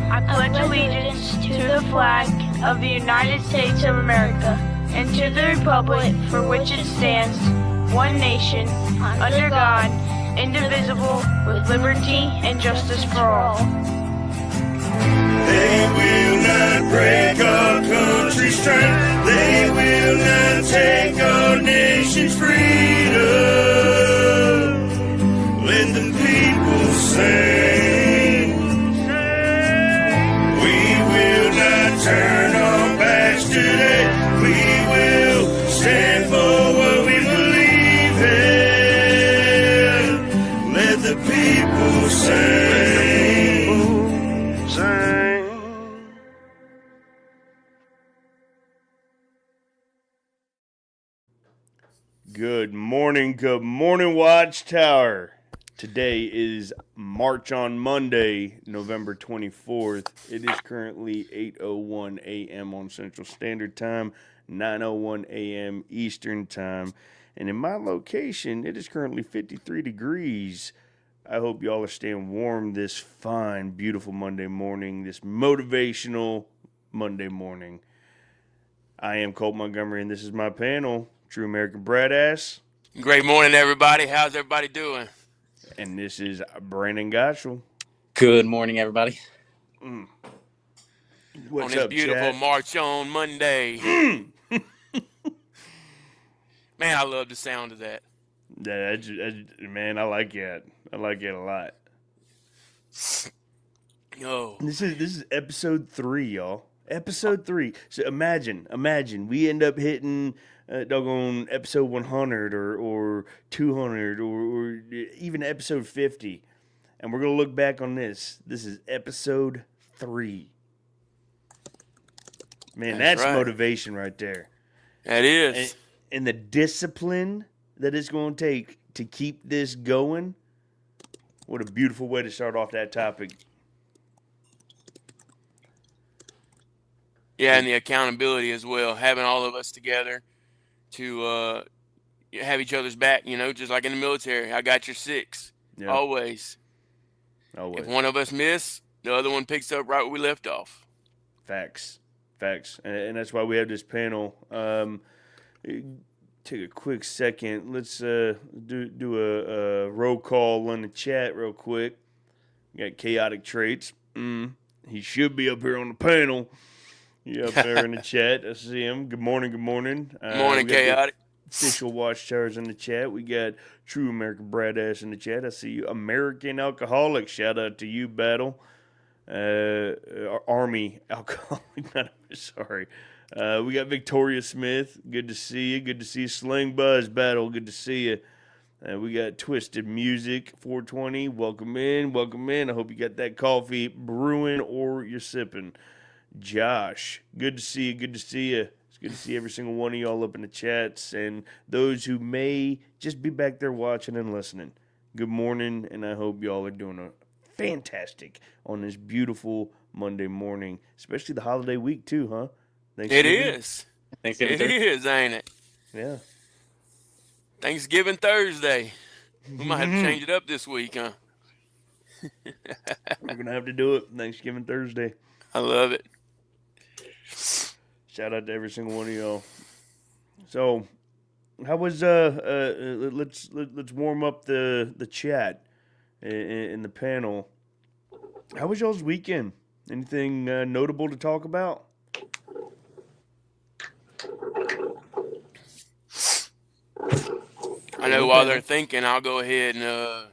I pledge allegiance to the flag of the United States of America and to the republic for which it stands, one nation, under God, indivisible, with liberty and justice for all. They will not break our country's strength. They will not take our nation's freedom. Let the people sing. We will not turn our backs today. We will stand for what we believe in. Let the people sing. Good morning, Watchtower. Today is March on Monday, November 24th. It is currently 8:01 a.m. on Central Standard Time, 9:01 a.m. Eastern Time. And in my location, it is currently 53 degrees. I hope y'all are staying warm this fine, beautiful Monday morning, this motivational Monday morning. I am Colt Montgomery, and this is my panel. True American Bradass. Great morning, everybody. How's everybody doing? And this is Brandon Gottschall. Good morning, everybody. What's on this up, beautiful chat? March on Monday. Man, I love the sound of that. Man, I like it. I like it a lot. Oh, This is episode 3, y'all. Episode 3. So imagine we end up hitting doggone episode 100 or 200 or even episode 50, and we're gonna look back on this. This is episode 3. Man, that's right. motivation right there. that is. And the discipline that it's going to take to keep this going. What a beautiful way to start off that topic. Yeah, and the accountability as well. Having all of us together to have each other's back, just like in the military. I got your 6. Yeah. Always. Always. If one of us miss, the other one picks up right where we left off. Facts. And that's why we have this panel. Take a quick second. Let's do a roll call on the chat real quick. We got Chaotic Traits. He should be up here on the panel. He up there in the chat. I see him. Good morning. Good morning, Chaotic. Official Watchtowers in the chat. We got True American Bradass in the chat. I see you. American Alcoholic. Shout out to you, Battle. Army Alcoholic. Sorry. We got Victoria Smith. Good to see you. Good to see you. Sling Buzz Battle. Good to see you. We got Twisted Music 420. Welcome in. I hope you got that coffee brewing or you're sipping. Josh, good to see you. It's good to see every single one of y'all up in the chats and those who may just be back there watching and listening. Good morning, and I hope y'all are doing a fantastic on this beautiful Monday morning, especially the holiday week too, huh? It is. Thanksgiving. It is, ain't it? Yeah. Thanksgiving Thursday. We might have to change it up this week, huh? We're going to have to do it Thanksgiving Thursday. I love it. Shout out to every single one of y'all. So, how was let's warm up the chat in the panel. How was y'all's weekend? Anything notable to talk about? I know while they're thinking, I'll go ahead and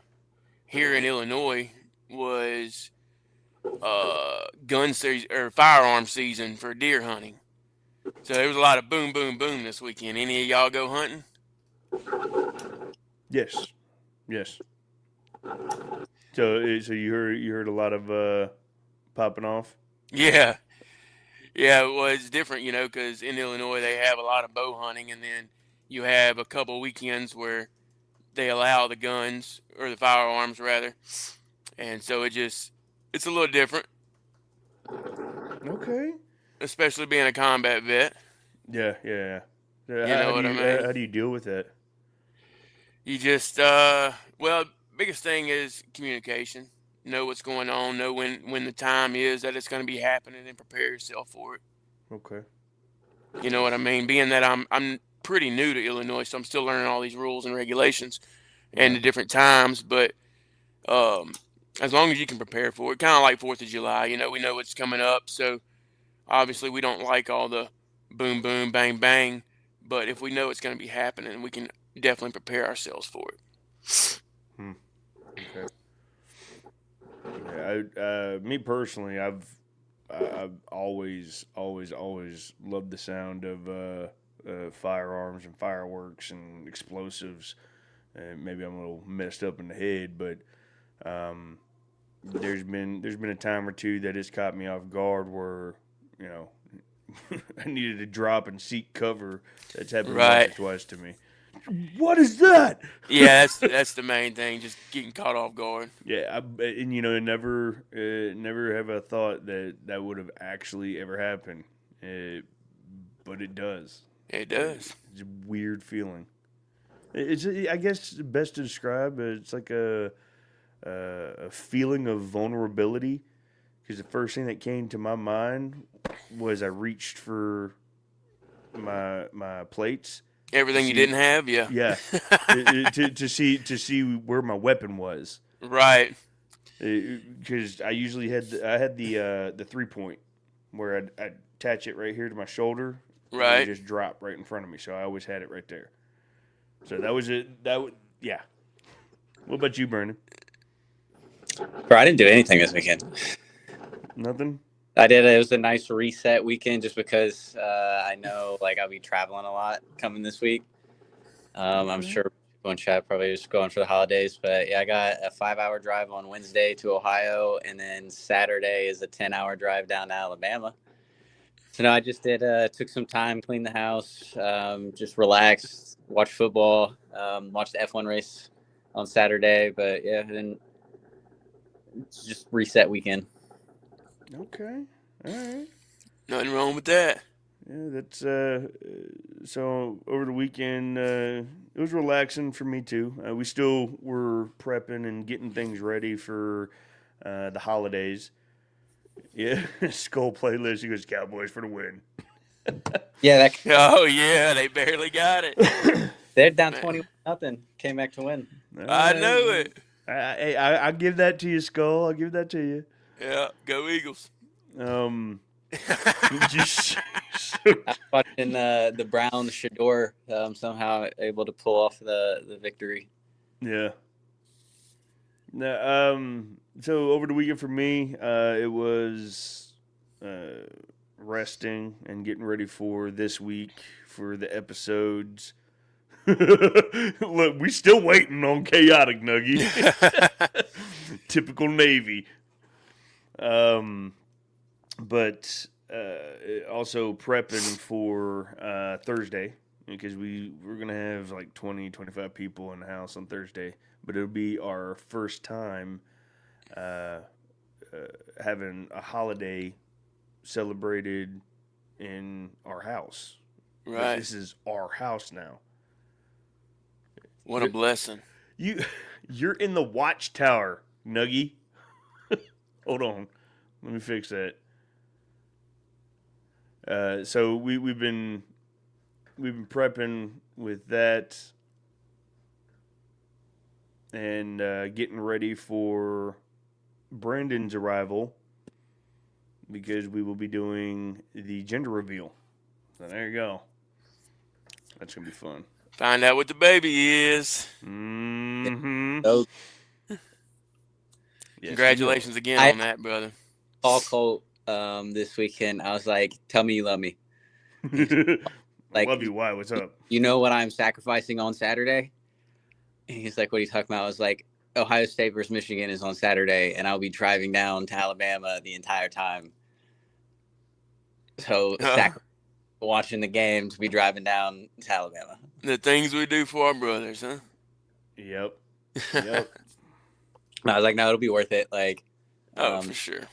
here in Illinois was gun season or firearm season for deer hunting. So there was a lot of boom, boom, boom this weekend. Any of y'all go hunting? Yes. So you heard a lot of popping off. Yeah. It was different, because in Illinois they have a lot of bow hunting, and then you have a couple weekends where they allow the guns or the firearms rather, and so it's a little different. Okay. Especially being a combat vet. Yeah. You know what I mean? How do you deal with that? You just, biggest thing is communication. know what's going on, know when the time is that it's going to be happening, and prepare yourself for it. Okay. You know what I mean? Being that I'm pretty new to Illinois, so I'm still learning all these rules and regulations and the different times. But as long as you can prepare for it, kind of like 4th of July, you know, we know it's coming up. So obviously we don't like all the boom, boom, bang, bang. But if we know it's going to be happening, we can definitely prepare ourselves for it. Okay. Yeah, me personally, I've always loved the sound of firearms and fireworks and explosives. And maybe I'm a little messed up in the head, but there's been a time or two that it's caught me off guard where, you know, I needed to drop and seek cover. That's happened once or twice to me. What is that? Yeah, that's the main thing, just getting caught off guard. Yeah, and you know, never have I thought that would have actually ever happened, but it does. It does. It's a weird feeling. It's I guess best to describe. It's like a feeling of vulnerability, because the first thing that came to my mind was I reached for my plates. Everything you didn't have, yeah. Yeah, to see where my weapon was. Right. Because I usually had the 3-point where I'd attach it right here to my shoulder. Right. And it just drop right in front of me, so I always had it right there. So that was it. Yeah. What about you, Brandon? Bro, I didn't do anything this weekend. Nothing. I did. It was a nice reset weekend just because I know like I'll be traveling a lot coming this week. I'm sure people in chat probably just going for the holidays, but yeah, I got a 5-hour drive on Wednesday to Ohio, and then Saturday is a 10-hour drive down to Alabama. So no, I just took some time, cleaned the house, just relaxed, watched football, watched the F1 race on Saturday, but yeah, then it's just reset weekend. Okay. All right. Nothing wrong with that. Yeah, that's so over the weekend it was relaxing for me too. We still were prepping and getting things ready for the holidays. Yeah, Skull playlist. He goes Cowboys for the win. Yeah, Oh yeah, they barely got it. they're down 21-0. Came back to win. I know it. I give that to you, Skull. I'll give that to you. Yeah, go Eagles. Just Watching the Browns Shador somehow able to pull off the victory. Yeah. Now, so over the weekend for me, it was resting and getting ready for this week for the episodes. Look, we still waiting on Chaotic Nuggy. Typical Navy. But also prepping for Thursday, because we're going to have like 20, 25 people in the house on Thursday. But it'll be our first time having a holiday celebrated in our house. Right. This is our house now. What a blessing. You're in the Watchtower, Nuggy. Hold on. Let me fix that. So we've been prepping with that and getting ready for Brandon's arrival, because we will be doing the gender reveal. So there you go. That's gonna be fun. Find out what the baby is. Mm-hmm. So, Yes, Congratulations again on that, brother. Paul Colt this weekend. I was like, "Tell me you love me." Like, love you. Why? What's up? You know what I'm sacrificing on Saturday? And he's like, "What are you talking about?" I was like, "Ohio State versus Michigan is on Saturday, and I'll be driving down to Alabama the entire time." So watching the game to be driving down to Alabama. The things we do for our brothers, huh? Yep. I was like, "No, it'll be worth it." Like, for sure.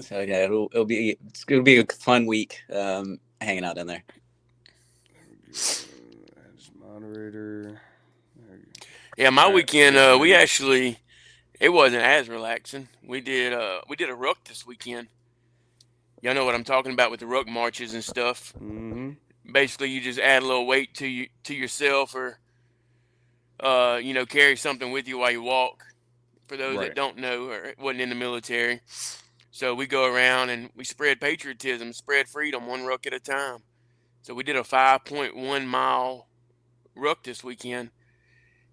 So yeah, it'll be a fun week hanging out down there. As moderator. Yeah, my weekend, we actually, It wasn't as relaxing. We did a ruck this weekend. Y'all know what I'm talking about with the ruck marches and stuff. Mm-hmm. Basically, you just add a little weight to yourself, or carry something with you while you walk. For those that Right. don't know or wasn't in the military, so we go around and we spread patriotism, spread freedom, one ruck at a time. So we did a 5.1 mile ruck this weekend,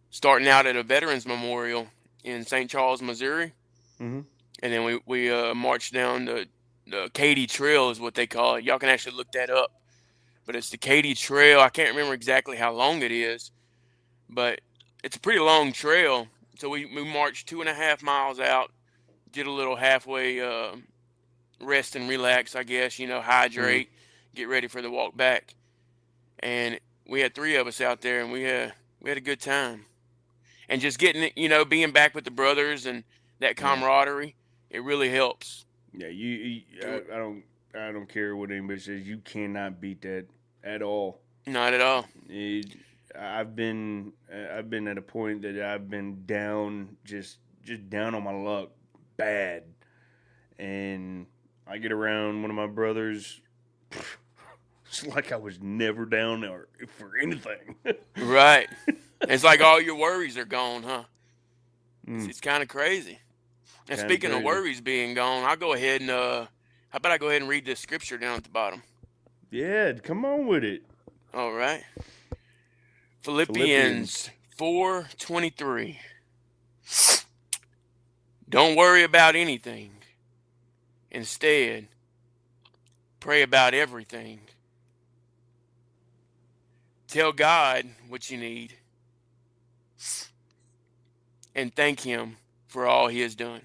starting out at a Veterans Memorial in St. Charles, Missouri, Mm-hmm. and then we marched down the Katy Trail is what they call it. Y'all can actually look that up, but it's the Katy Trail. I can't remember exactly how long it is, but it's a pretty long trail. So we marched 2.5 miles out, did a little halfway rest and relax, I guess, hydrate, get ready for the walk back. And we had 3 of us out there, and we had a good time. And just getting, being back with the brothers and that camaraderie, it really helps. Yeah, I don't care what anybody says. You cannot beat that at all. Not at all. I've been at a point that I've been down, just down on my luck, bad, and I get around one of my brothers. It's like I was never down there for anything. Right. It's like all your worries are gone, huh? It's kind of crazy. And Kinda speaking of crazy. worries being gone, I'll go ahead and how about I go ahead and read this scripture down at the bottom? Yeah, come on with it. All right. Philippians 4:23. Don't worry about anything. Instead, pray about everything. Tell God what you need and thank Him for all He has done.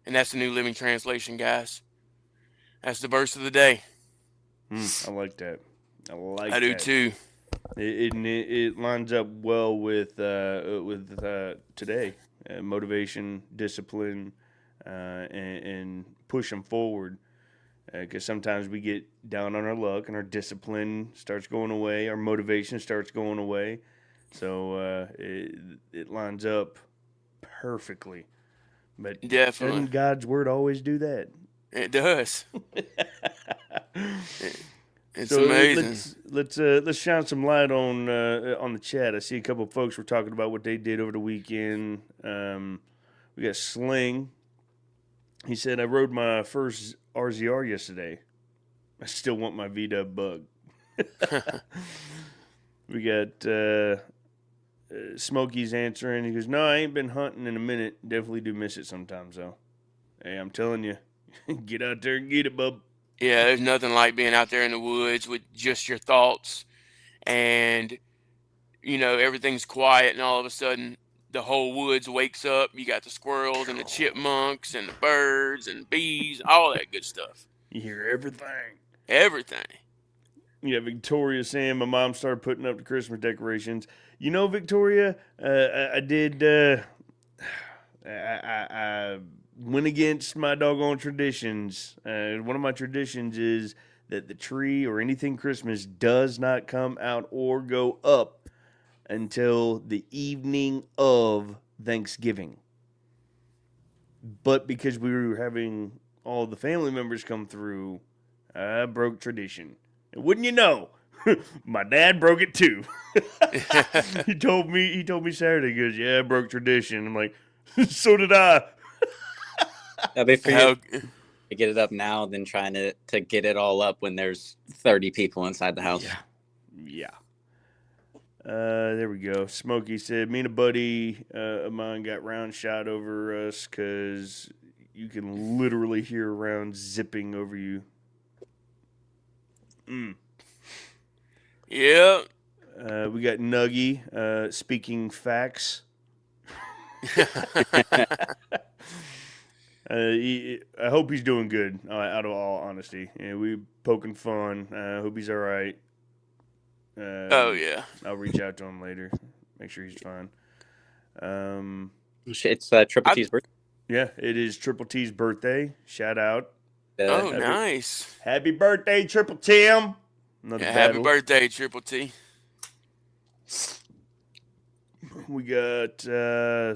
And that's the New Living Translation, guys. That's the verse of the day. I like that. I do too. It lines up well with today. Motivation, discipline, and push them forward. Because sometimes we get down on our luck and our discipline starts going away, our motivation starts going away. So it lines up perfectly. But Definitely. doesn't God's word always do that? It does. It's So amazing. let's shine some light on the chat. I see a couple of folks were talking about what they did over the weekend. We got Sling. He said, I rode my first RZR yesterday. I still want my VW bug. We got Smokey's answering. He goes, no, I ain't been hunting in a minute. Definitely do miss it sometimes, though. Hey, I'm telling you, get out there and get it, bub. Yeah, there's nothing like being out there in the woods with just your thoughts and, everything's quiet, and all of a sudden the whole woods wakes up. You got the squirrels and the chipmunks and the birds and bees, all that good stuff. You hear everything. Everything. Yeah, Victoria saying my mom started putting up the Christmas decorations. Victoria, I did. I went against my doggone traditions. One of my traditions is that the tree or anything Christmas does not come out or go up until the evening of Thanksgiving. But because we were having all the family members come through, I broke tradition. And wouldn't you know, my dad broke it too. He told me Saturday, he goes, yeah, I broke tradition. I'm like, so did I. That'd be for you to get it up now than trying to get it all up when there's 30 people inside the house. Yeah. There we go. Smokey said, me and a buddy of mine got round shot over us because you can literally hear rounds zipping over you. Yeah. We got Nuggy speaking facts. I hope he's doing good, out of all honesty. Yeah, we poking fun. I hope he's all right. Oh, yeah. I'll reach out to him later. Make sure he's fine. It's Triple T's birthday. Yeah, it is Triple T's birthday. Shout out. Nice. Happy birthday, Triple Tim. Happy birthday, Triple T. We got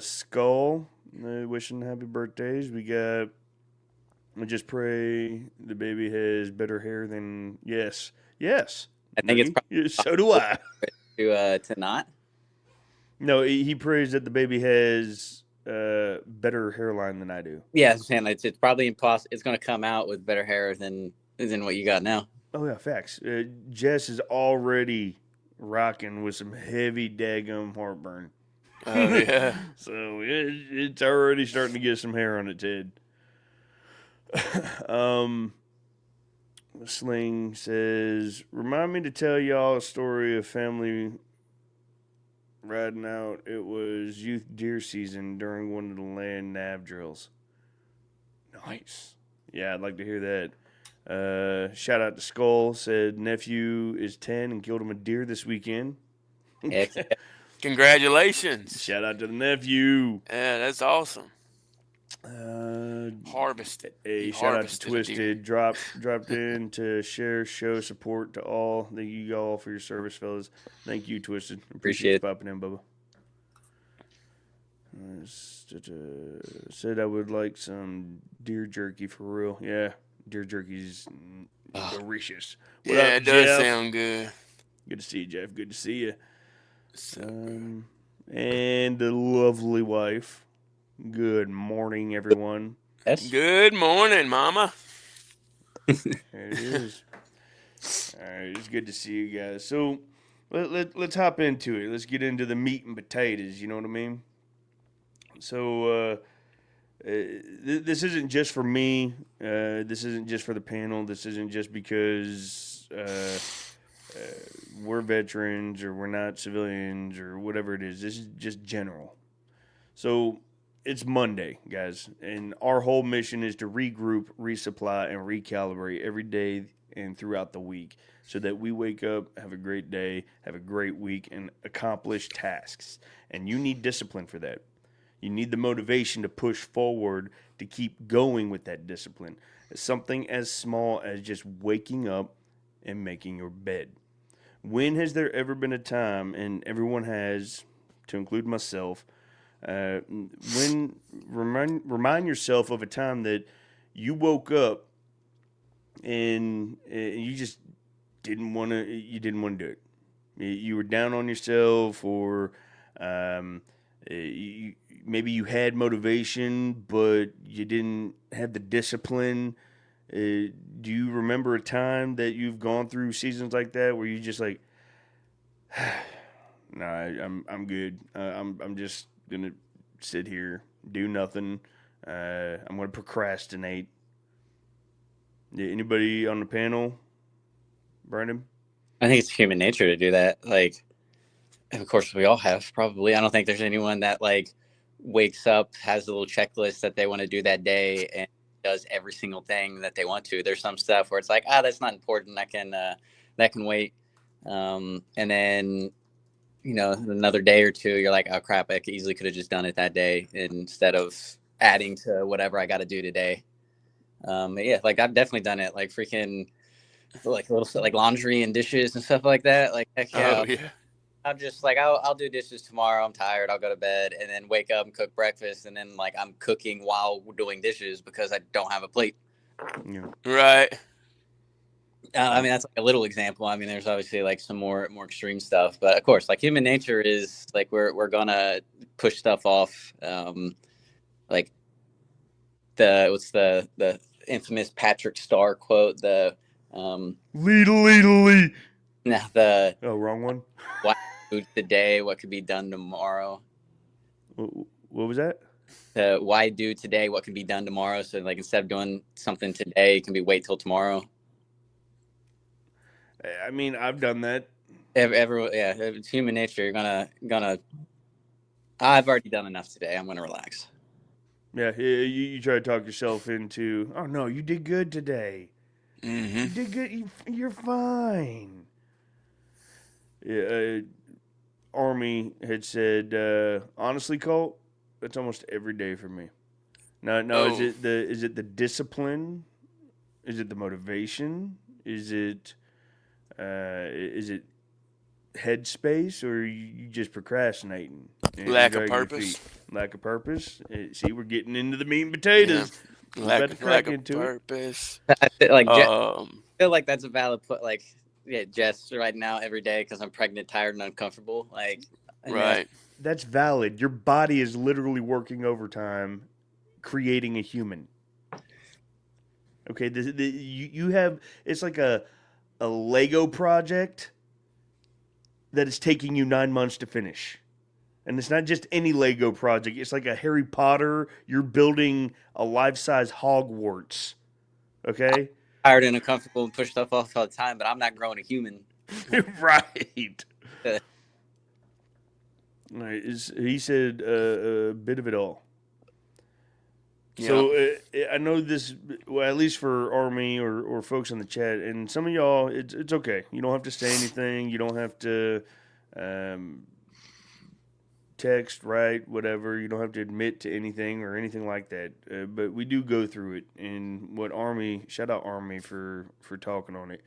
Skull. Wishing happy birthdays. We got. I just pray the baby has better hair than. Yes. I think it's Noogie. probably Yeah, so do I. to not. No, he prays that the baby has better hairline than I do. Yeah, I'm saying it's probably impossible. It's going to come out with better hair than what you got now. Oh yeah, facts. Jess is already rocking with some heavy daggum heartburn. Oh yeah. So it's already starting to get some hair on its head. Sling says, remind me to tell y'all a story of family riding out. It was youth deer season during one of the land nav drills. Nice. Yeah, I'd like to hear that. Shout out to Skull. Said nephew is 10 and killed him a deer this weekend. Heck, Congratulations. Shout out to the nephew. Yeah, that's awesome. Harvested. Hey, He shout out to harvested a deer. Twisted. Dropped in to show support to all. Thank you all for your service, fellas. Thank you, Twisted. Appreciate you popping in, Bubba. Said I would like some deer jerky for real. Yeah, deer jerky's delicious. What Yeah, up, it does Jeff? sound good. Good to see you, Jeff. Good to see you. So, And the lovely wife. Good morning, everyone. yes. good morning, Mama. There it is. All right, it's good to see you guys. So let's hop into it. Let's get into the meat and potatoes. You know what I mean? So this isn't just for me. This isn't just for the panel. This isn't just because we're veterans or we're not civilians or whatever it is. This is just general. So it's Monday, guys, and our whole mission is to regroup, resupply, and recalibrate every day and throughout the week so that we wake up, have a great day, have a great week, and accomplish tasks. And you need discipline for that. You need the motivation to push forward to keep going with that discipline. Something as small as just waking up and making your bed. When has there ever been a time, and everyone has, to include myself, when remind yourself of a time that you woke up and you just didn't want to do it. You were down on yourself, or maybe you had motivation but you didn't have the discipline. Do you remember a time that you've gone through seasons like that where you just like, nah, I'm good. I'm just gonna sit here, do nothing. I'm gonna procrastinate. Anybody on the panel, Brandon? I think it's human nature to do that. Like, of course, we all have probably. I don't think there's anyone that like wakes up, has a little checklist that they want to do that day, and does every single thing that they want to. There's some stuff where it's like, that's not important. That can wait. And then, another day or two, you're like, oh crap, I easily could have just done it that day instead of adding to whatever I got to do today. Yeah, like I've definitely done it. Like freaking, like little stuff like laundry and dishes and stuff like that. Like, heck yeah. Oh yeah. I'm just like, I'll do dishes tomorrow. I'm tired. I'll go to bed and then wake up and cook breakfast. And then like I'm cooking while doing dishes because I don't have a plate. Yeah. Right. I mean, that's like a little example. I mean, there's obviously like some more extreme stuff, but of course, like human nature is like, we're gonna push stuff off. Like what's the infamous Patrick Starr quote, Lee. Now the wrong one. Why do today what could be done tomorrow? What was that? Why do today what can be done tomorrow? So like instead of doing something today, it can be wait till tomorrow. I mean, I've done that. Everyone, yeah, it's human nature. You're gonna. I've already done enough today. I'm gonna relax. Yeah, you try to talk yourself into. Oh no, you did good today. Mm-hmm. You did good. You're fine. Yeah, Army had said, honestly, Colt, that's almost every day for me. No, Oh. is it the discipline? Is it the motivation? Is it headspace, or you just procrastinating? And Lack of dragging your purpose. feet? Lack of purpose. See, we're getting into the meat and Yeah. potatoes. We're about to Lack crack of into it. purpose. I feel like Um, feel like that's a valid put. Like, yeah, Jess, right now every day because I'm pregnant, tired, and uncomfortable. Like, I know right. That's valid. Your body is literally working overtime, creating a human. Okay, you have, it's like a Lego project that is taking you 9 months to finish. And it's not just any Lego project. It's like a Harry Potter. You're building a life-size Hogwarts. Okay? tired and uncomfortable and push stuff off all the time, but I'm not growing a human. Right. All right. He said a bit of it all. So I know this, well, at least for Army or folks in the chat, and some of y'all, it's okay. You don't have to say anything. You don't have to text, write, whatever. You don't have to admit to anything or anything like that. But we do go through it. And what Army, shout out Army for talking on it.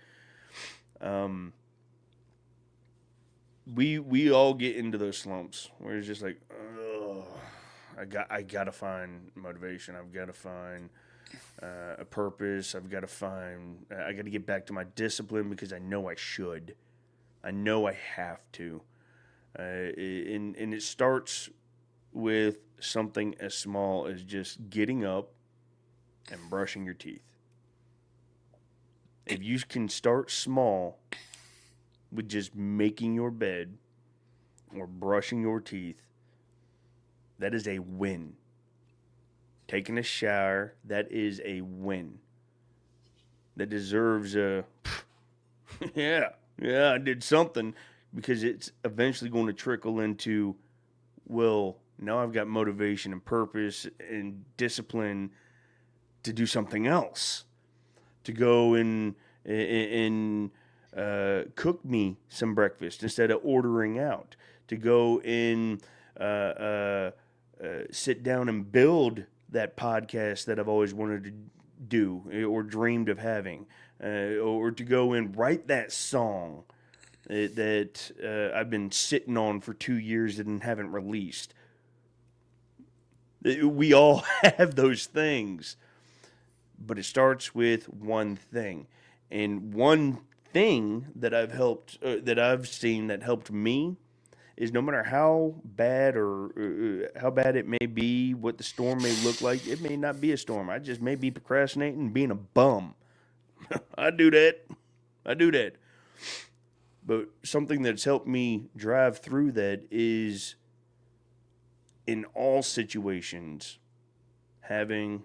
We all get into those slumps where it's just like, oh, I gotta find motivation. I've got to find a purpose. I got to get back to my discipline because I know I should. I know I have to. And it starts with something as small as just getting up and brushing your teeth. If you can start small with just making your bed or brushing your teeth, that is a win. Taking a shower, that is a win. That deserves a, yeah, I did something, because it's eventually going to trickle into, well, now I've got motivation and purpose and discipline to do something else. To go and cook me some breakfast instead of ordering out. To go and sit down and build that podcast that I've always wanted to do or dreamed of having, or to go and write that song that I've been sitting on for 2 years and haven't released. We all have those things, but it starts with one thing. And one thing that I've seen that helped me is, no matter how bad or how bad it may be, what the storm may look like, it may not be a storm. I just may be procrastinating and being a bum. I do that. But something that's helped me drive through that is, in all situations, having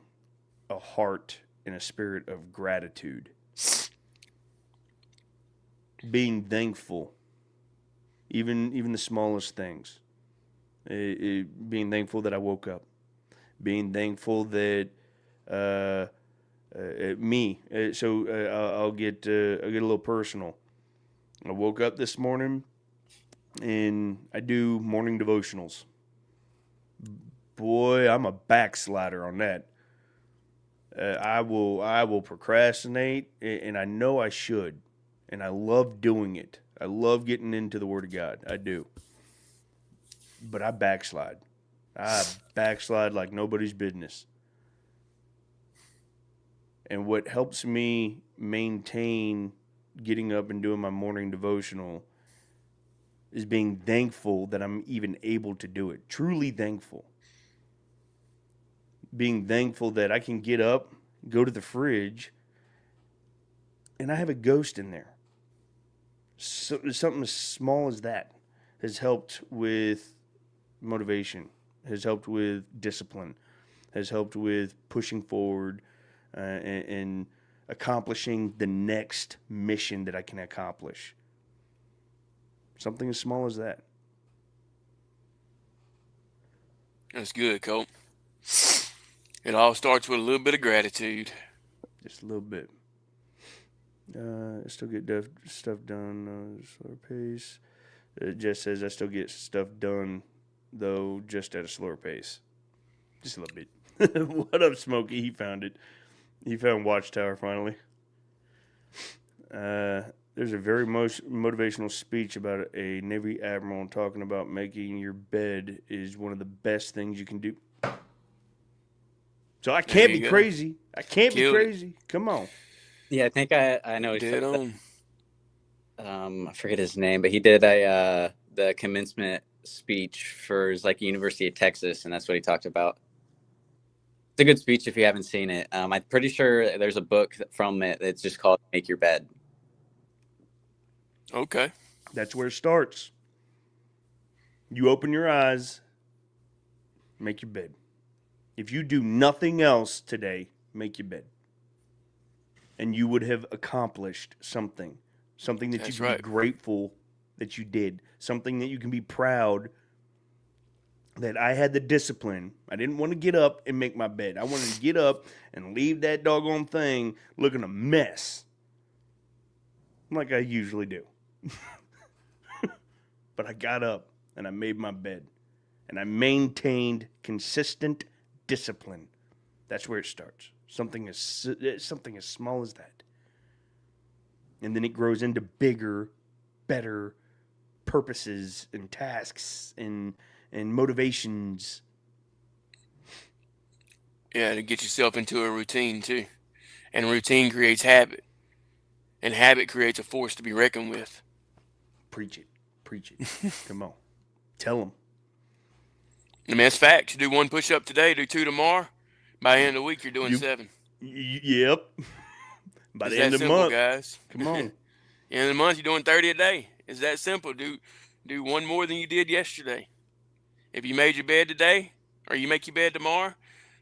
a heart and a spirit of gratitude. Being thankful. Even the smallest things. Being thankful that I woke up. Being thankful that me. I'll get a little personal. I woke up this morning and I do morning devotionals. Boy, I'm a backslider on that. I will procrastinate, and I know I should, and I love doing it. I love getting into the Word of God. I do. But I backslide. I backslide like nobody's business. And what helps me maintain getting up and doing my morning devotional is being thankful that I'm even able to do it. Truly thankful. Being thankful that I can get up, go to the fridge, and I have a ghost in there. So, something as small as that has helped with motivation, has helped with discipline, has helped with pushing forward and accomplishing the next mission that I can accomplish. Something as small as that. That's good, Colt. It all starts with a little bit of gratitude. Just a little bit. I still get stuff done slower pace. Jess says I still get stuff done, though, just at a slower pace. Just a little bit. What up, Smokey? He found it. He found Watchtower finally. There's a very motivational speech about a Navy admiral talking about making your bed is one of the best things you can do. So I can't be crazy. I can't be crazy. Come on. Yeah, I think I know. Dead on. I forget his name, but he did the commencement speech for his University of Texas, and that's what he talked about. It's a good speech if you haven't seen it. I'm pretty sure there's a book from it that's just called "Make Your Bed." Okay. That's where it starts. You open your eyes, make your bed. If you do nothing else today, make your bed. And you would have accomplished something. Something that you can be grateful that you did. Something that you can be proud that I had the discipline. I didn't want to get up and make my bed. I wanted to get up and leave that doggone thing looking a mess. Like I usually do. But I got up and I made my bed. And I maintained consistent discipline. That's where it starts. Something as small as that. And then it grows into bigger, better purposes and tasks and motivations. Yeah, to get yourself into a routine too. And routine creates habit. And habit creates a force to be reckoned with. Preach it. Preach it. Come on. Tell them. I mean, that's facts. You do 1 push-up today, do 2 tomorrow. By the end of the week, you're doing 7. Yep. By the end of the simple, month, guys. Come on. End of the month, you're doing 30 a day. It's that simple. Do 1 more than you did yesterday. If you made your bed today, or you make your bed tomorrow,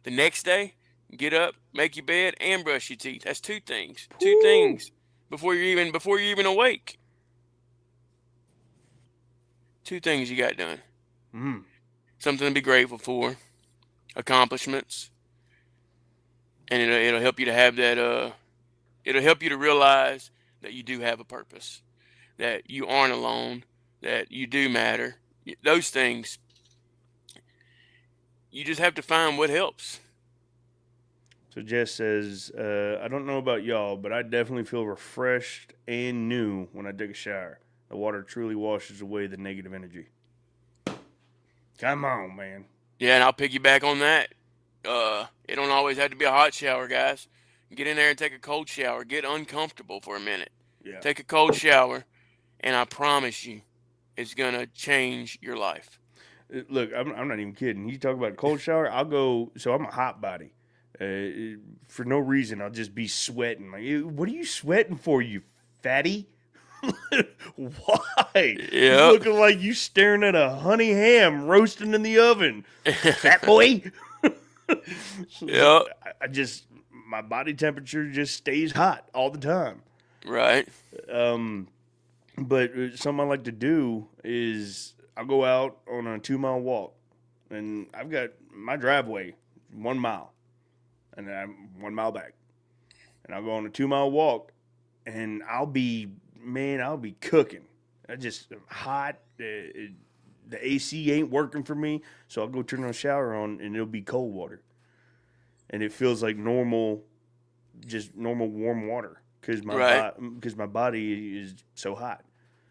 the next day, get up, make your bed, and brush your teeth. That's 2 things. Woo. 2 things before you're even awake. 2 things you got done. Something to be grateful for. Accomplishments. And it'll help you to have that. It'll help you to realize that you do have a purpose, that you aren't alone, that you do matter. Those things. You just have to find what helps. So Jess says, I don't know about y'all, but I definitely feel refreshed and new when I take a shower. The water truly washes away the negative energy. Come on, man. Yeah, and I'll piggyback on that. It don't always have to be a hot shower, guys. Get in there and take a cold shower. Get uncomfortable for a minute. Yeah. Take a cold shower, and I promise you, it's going to change your life. Look, I'm not even kidding. You talk about a cold shower, I'll go, so I'm a hot body. For no reason, I'll just be sweating. Like, what are you sweating for, you fatty? Why? Yeah. Looking like you staring at a honey ham roasting in the oven. Fat boy. Yeah. My body temperature just stays hot all the time. Right. But something I like to do is I'll go out on a 2-mile walk, and I've got my driveway 1 mile, and then I'm 1 mile back, and I'll go on a 2-mile walk, and I'll be cooking. I'm hot. The AC ain't working for me, so I'll go turn the shower on, and it'll be cold water, and it feels like normal warm water because my body is so hot.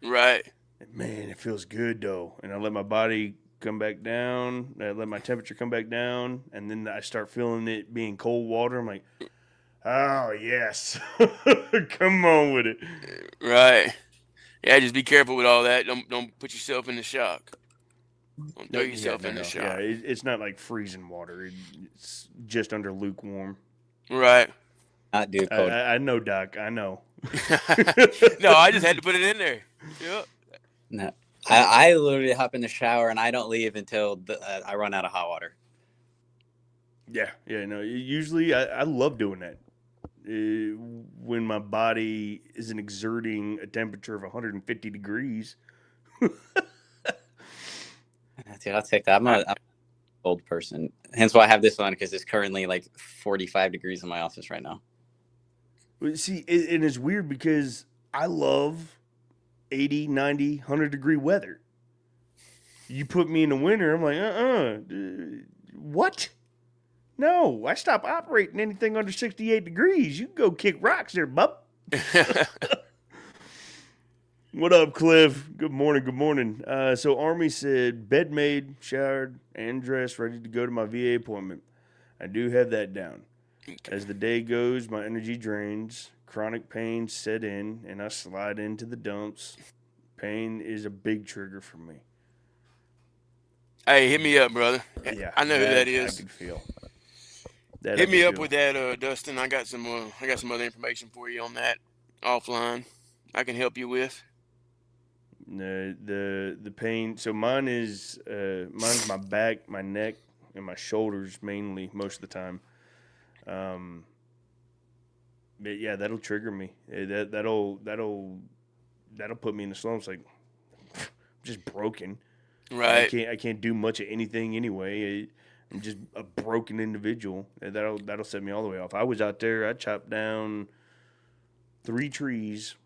Right. And man, it feels good though, and I let my body come back down. I let my temperature come back down, and then I start feeling it being cold water. I'm like, oh yes, come on with it. Right. Yeah, just be careful with all that. Don't put yourself in the shock. Don't throw yourself in the shock. Yeah, it's not like freezing water. It's just under lukewarm. Right. Not do cold. I know, Doc. I know. No, I just had to put it in there. Yep. No, I literally hop in the shower and I don't leave until I run out of hot water. Yeah. No. Usually, I love doing that. When my body isn't exerting a temperature of 150 degrees. I'll take that. I'm a cold person. Hence why I have this on, because it's currently like 45 degrees in my office right now. See, and it's weird because I love 80, 90, 100-degree weather. You put me in the winter, I'm like, what? No, I stop operating anything under 68 degrees. You can go kick rocks there, bub. What up, Cliff? Good morning. Good morning. So Army said bed made, showered, and dressed, ready to go to my VA appointment. I do have that down. As the day goes, my energy drains, chronic pain set in, and I slide into the dumps. Pain is a big trigger for me. Hey, hit me up, brother. Yeah, I know who that I is. can feel. That I Hit can me up feel. with that, Dustin. I got some other information for you on that offline. I can help you with. The pain. So mine's my back, my neck, and my shoulders mainly most of the time. But yeah, that'll trigger me. That'll put me in the slumps. Like I'm just broken. Right. I can't do much of anything anyway. I'm just a broken individual. That'll set me all the way off. I was out there. I chopped down 3 trees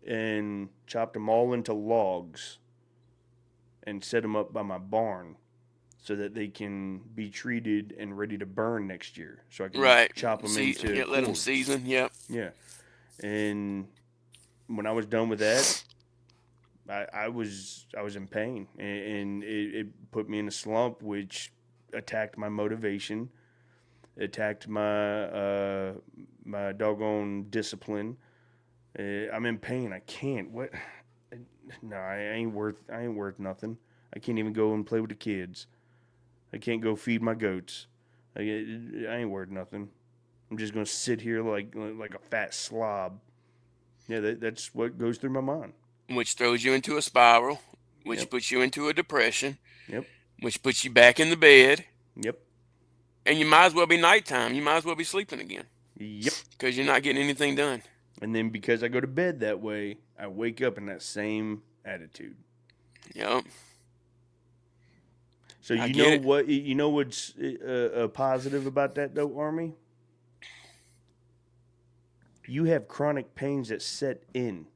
and chopped them all into logs and set them up by my barn so that they can be treated and ready to burn next year. So I can chop them into let them cords. season. Yep. Yeah. And when I was done with that, I was in pain, and it put me in a slump, which attacked my motivation, attacked my my doggone discipline. I'm in pain. I can't. What? No, I ain't worth nothing. I can't even go and play with the kids. I can't go feed my goats. I ain't worth nothing. I'm just gonna sit here like a fat slob. Yeah, that's what goes through my mind. Which throws you into a spiral, which Yep. puts you into a depression, Yep. which puts you back in the bed, Yep. and you might as well be nighttime. You might as well be sleeping again Yep. because you're not getting anything done. And then because I go to bed that way, I wake up in that same attitude. Yep. So you know what's positive about that though, Army? You have chronic pains that set in.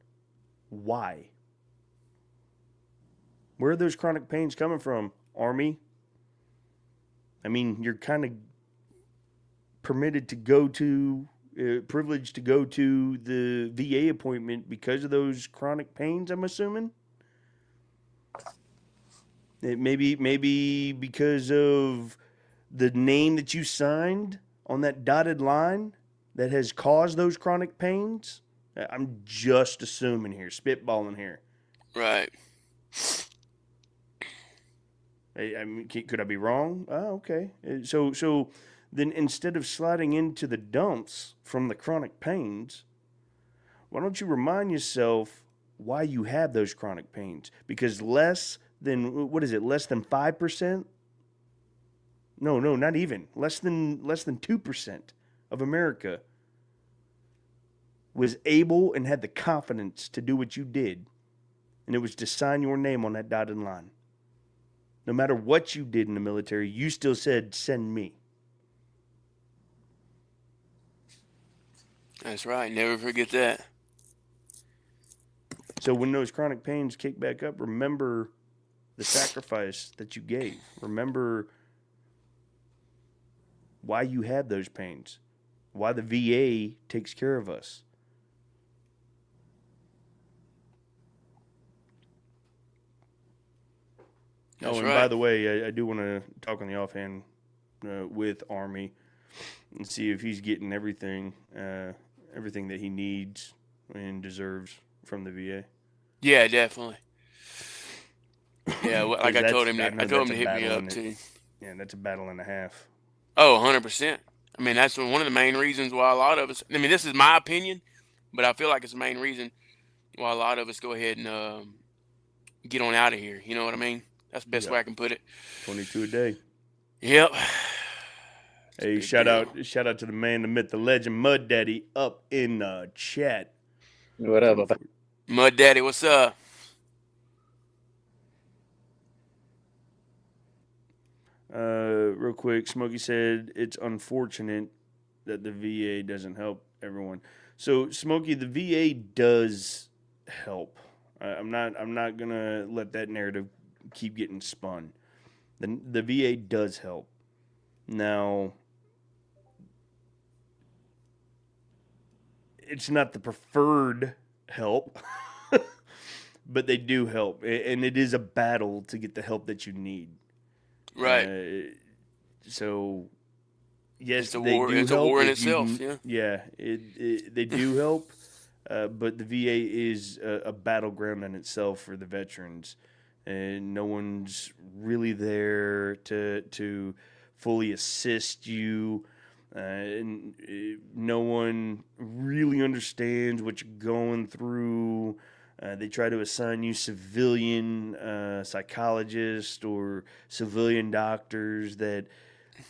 Why? Where are those chronic pains coming from, Army? I mean, you're kind of permitted to go to, privileged to go to the VA appointment because of those chronic pains, I'm assuming? Maybe because of the name that you signed on that dotted line that has caused those chronic pains? I'm just assuming here, spitballing here. Right. I mean, could I be wrong? Oh, okay. So then instead of sliding into the dumps from the chronic pains, why don't you remind yourself why you have those chronic pains? Because less than 5%? No, not even. Less than 2% of America was able and had the confidence to do what you did, and it was to sign your name on that dotted line. No matter what you did in the military, you still said, send me. That's right. Never forget that. So when those chronic pains kick back up, remember the sacrifice that you gave. Remember why you had those pains, why the VA takes care of us. That's and right. by the way, I do want to talk on the offhand with Army and see if he's getting everything that he needs and deserves from the VA. Yeah, definitely. Yeah, like I told him to hit me up too. Yeah, that's a battle and a half. Oh, 100%. I mean, that's one of the main reasons why a lot of us, I mean, this is my opinion, but I feel like it's the main reason why a lot of us go ahead and get on out of here. You know what I mean? That's the best way I can put it. 22 a day. Yep. Hey, shout out to the man, the myth, the legend, Mud Daddy, up in the chat. What up, Bubba? Mud Daddy, what's up? Real quick, Smokey said it's unfortunate that the VA doesn't help everyone. So, Smokey, the VA does help. I'm not gonna let that narrative keep getting spun. The VA does help. Now, it's not the preferred help. but they do help, and it is a battle to get the help that you need. Right. So, yes, It's a they war. do It's a help war in if you itself. can. Yeah. Yeah, they do help, but the VA is a battleground in itself for the veterans, and no one's really there to fully assist you. And no one really understands what you're going through. They try to assign you civilian psychologists or civilian doctors that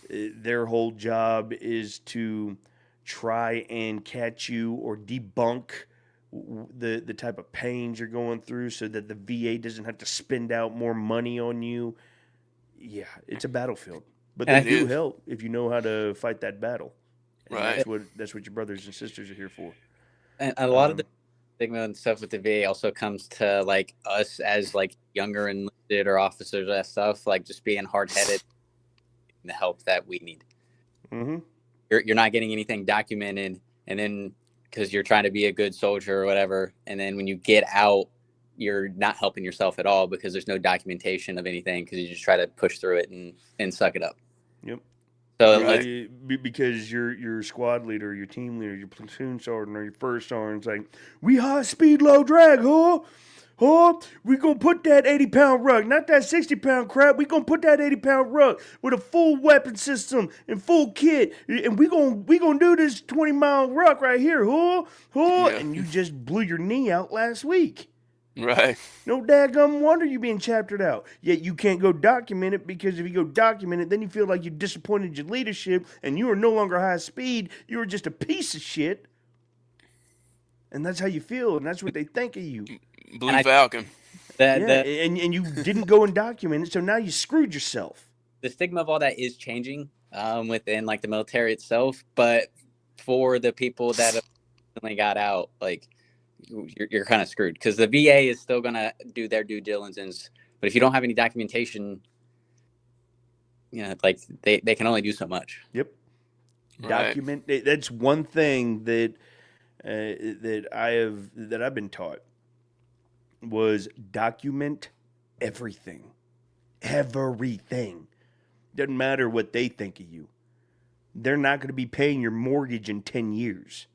their whole job is to try and catch you or debunk the type of pains you're going through so that the VA doesn't have to spend out more money on you. Yeah, it's a battlefield. But they And do help if you know how to fight that battle. And Right. that's what your brothers and sisters are here for. And a lot of the stigma and stuff with the VA also comes to like us as like younger enlisted or officers, that stuff, like just being hard headed, the help that we need. Mm-hmm. You're not getting anything documented, and then because you're trying to be a good soldier or whatever, and then when you get out, you're not helping yourself at all because there's no documentation of anything because you just try to push through it and suck it up. Yep. So Right. like, Because your squad leader, your team leader, your platoon sergeant, or your first sergeant's like, we high speed, low drag, huh? Huh? We gonna put that 80-pound ruck, not that 60-pound crap. We gonna put that 80-pound ruck with a full weapon system and full kit, and we gonna do this 20-mile ruck right here, huh? Huh? Yeah. And you just blew your knee out last week. Right. No dadgum wonder you being chaptered out. Yet you can't go document it because if you go document it, then you feel like you disappointed your leadership and you are no longer high speed. You are just a piece of shit. And that's how you feel, and that's what they think of you. Blue Falcon. And you didn't go and document it, so now you screwed yourself. the stigma of all that is changing within like the military itself, but for the people that have recently got out, like you're kind of screwed because the VA is still gonna do their due diligence, but if you don't have any documentation, like they can only do so much. Yep. Right. Document. That's one thing that I've been taught was document everything. Everything. Doesn't matter what they think of you. They're not going to be paying your mortgage in 10 years.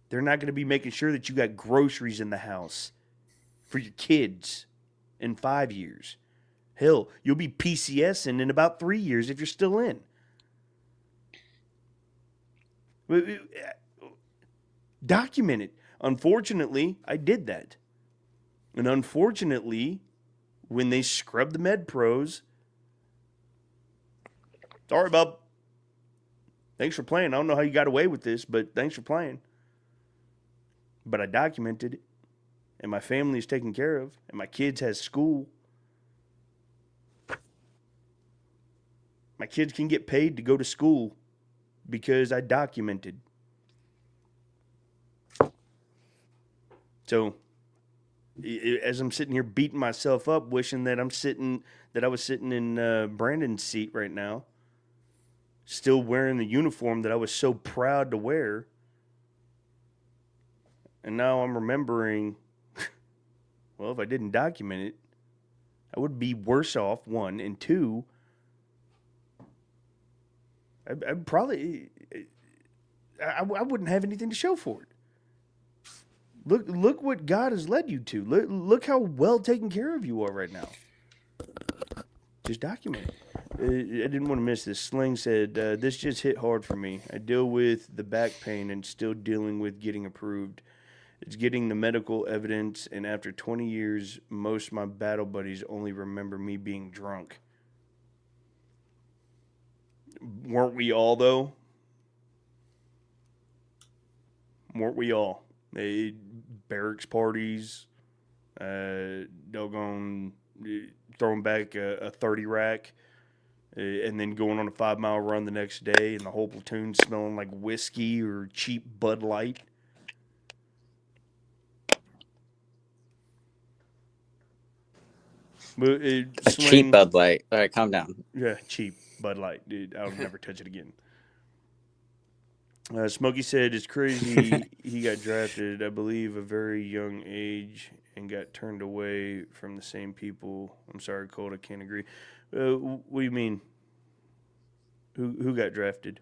They're not going to be making sure that you got groceries in the house for your kids in 5 years. Hell, you'll be PCSing in about 3 years if you're still in. Document it. Unfortunately, I did that. And unfortunately, when they scrubbed the med pros, sorry, bub. Thanks for playing. I don't know how you got away with this, but thanks for playing. But I documented it, and my family is taken care of, and my kids has school. My kids can get paid to go to school because I documented. So, as I'm sitting here beating myself up, wishing that I was sitting in Brandon's seat right now, still wearing the uniform that I was so proud to wear. And now I'm remembering, well, if I didn't document it, I would be worse off, one. And two, I'd probably, I wouldn't have anything to show for it. Look what God has led you to. Look how well taken care of you are right now. Just document it. I didn't want to miss this. Sling said, this just hit hard for me. I deal with the back pain and still dealing with getting approved. It's getting the medical evidence, and after 20 years, most of my battle buddies only remember me being drunk. Weren't we all, though? Weren't we all? Barracks parties, doggone throwing back a 30 rack, and then going on a 5-mile run the next day, and the whole platoon smelling like whiskey or cheap Bud Light. But Cheap Bud Light. All right, calm down. Yeah, cheap Bud Light, dude. I'll never touch it again. Smokey said it's crazy he got drafted, I believe, a very young age and got turned away from the same people. I'm sorry, Colt, I can't agree. What do you mean? Who got drafted?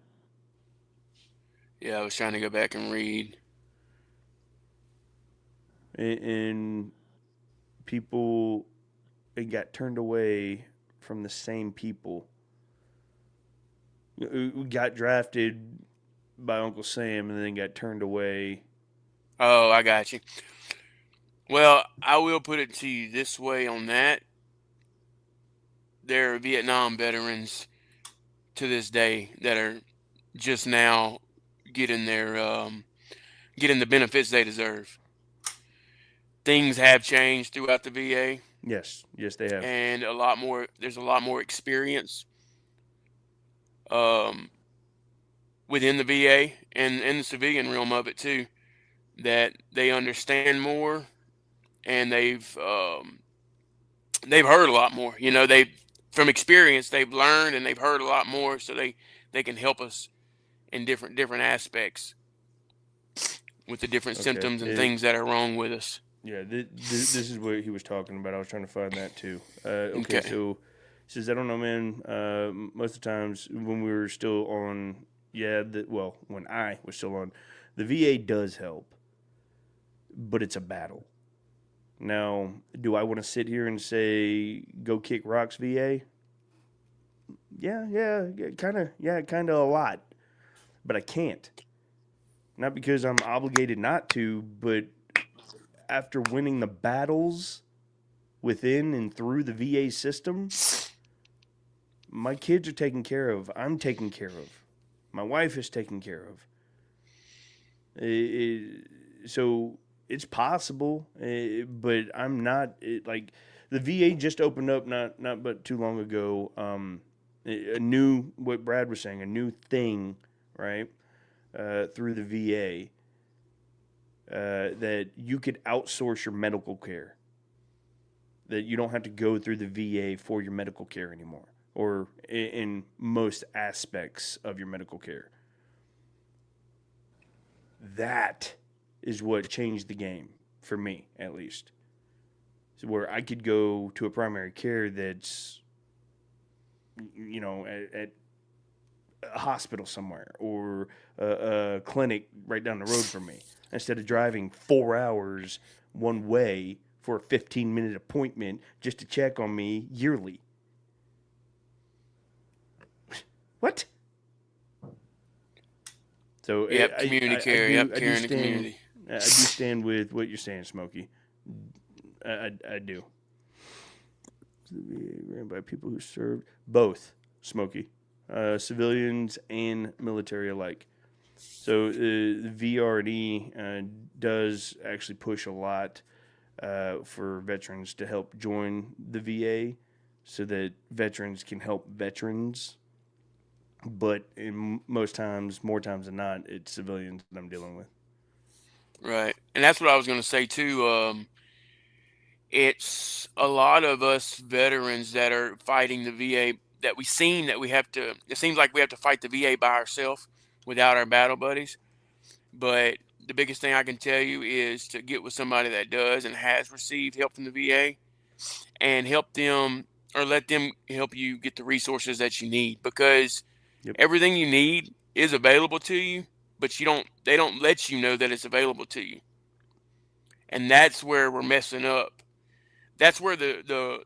Yeah, I was trying to go back and read. And people got turned away from the same people. Got drafted by Uncle Sam and then got turned away. Oh, I got you. Well, I will put it to you this way on that. There are Vietnam veterans to this day that are just now getting getting the benefits they deserve. Things have changed throughout the VA. Yes, they have. And there's a lot more experience within the VA and in the civilian realm of it too, that they understand more, and they've heard a lot more. From experience, they've learned and they've heard a lot more, so they can help us in different aspects with the different symptoms and things that are wrong with us. Yeah, this is what he was talking about. I was trying to find that too. Okay, so he says, I don't know, man. Most of the times when we were still on, when I was still on, the VA does help, but it's a battle. Now, do I want to sit here and say, go kick rocks, VA? Yeah, kind of a lot. But I can't. Not because I'm obligated not to, but after winning the battles within and through the VA system, my kids are taken care of. I'm taken care of. My wife is taken care of. So it's possible, but I'm not like the VA just opened up not but too long ago. A new, what Brad was saying, a new thing, right? Through the VA. That you could outsource your medical care. That you don't have to go through the VA for your medical care anymore, or in most aspects of your medical care. That is what changed the game, for me at least. So where I could go to a primary care that's, at a hospital somewhere, or a clinic right down the road from me, instead of driving 4 hours one way for a 15-minute appointment just to check on me yearly. What? So community care. Care in the community. I do stand with what you're saying, Smokey. I do. Ran by people who served both, Smokey, civilians and military alike. So the VRD does actually push a lot for veterans to help join the VA, so that veterans can help veterans. But more times than not, it's civilians that I'm dealing with. Right, and that's what I was going to say too. It's a lot of us veterans that are fighting the VA that we seem that we have to. It seems like we have to fight the VA by ourselves without our battle buddies. But the biggest thing I can tell you is to get with somebody that does and has received help from the VA, and help them or let them help you get the resources that you need, because everything you need is available to you, but they don't let you know that it's available to you. And that's where we're messing up. That's where the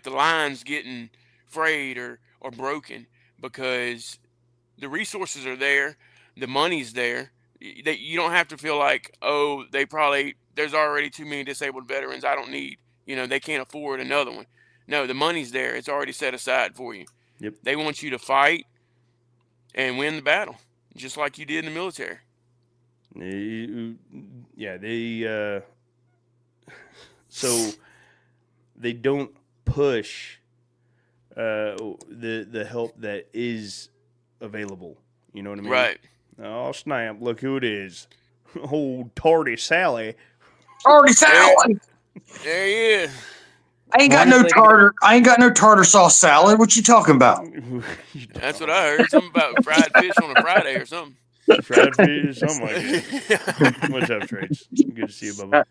line's getting frayed or broken, because the resources are there, the money's there. That you don't have to feel like, oh, there's already too many disabled veterans. I don't need, they can't afford another one. No, the money's there. It's already set aside for you. Yep. They want you to fight and win the battle, just like you did in the military. So they don't push the help that is available. You know what I mean? Right. Oh, snap. Look who it is. Old Tardy Sally. Tardy Sally. There he is. I ain't got no tartar sauce salad. What you talking about? That's what I heard. Something about fried fish on a Friday or something. Fried fish, something like that. What's up, Trace? Good to see you, Bubba.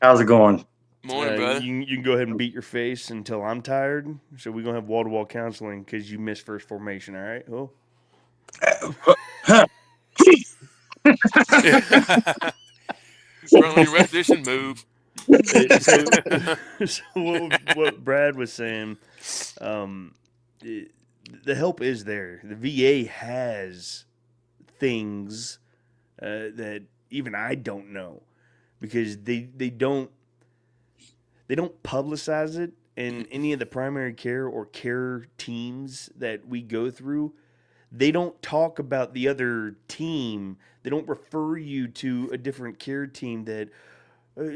How's it going? Morning, brother. You can go ahead and beat your face until I'm tired. So we're gonna have wall-to-wall counseling because you missed first formation. All right? Oh. Friendly repetition move. So what Brad was saying, the help is there. The VA has things that even I don't know because they don't publicize it in any of the primary care or care teams that we go through. They don't talk about the other team. They don't refer you to a different care team that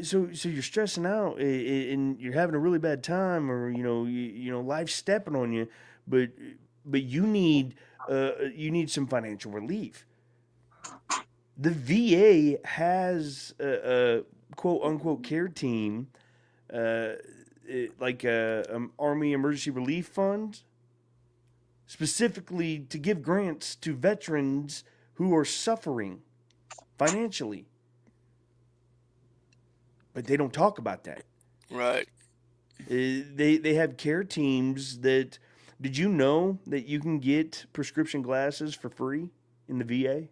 so you're stressing out and you're having a really bad time, or life's stepping on you, but you need some financial relief. The VA has a quote unquote care team, like a Army Emergency Relief Fund, specifically to give grants to veterans who are suffering financially. But they don't talk about that. Right. They have care teams that. Did you know that you can get prescription glasses for free in the VA?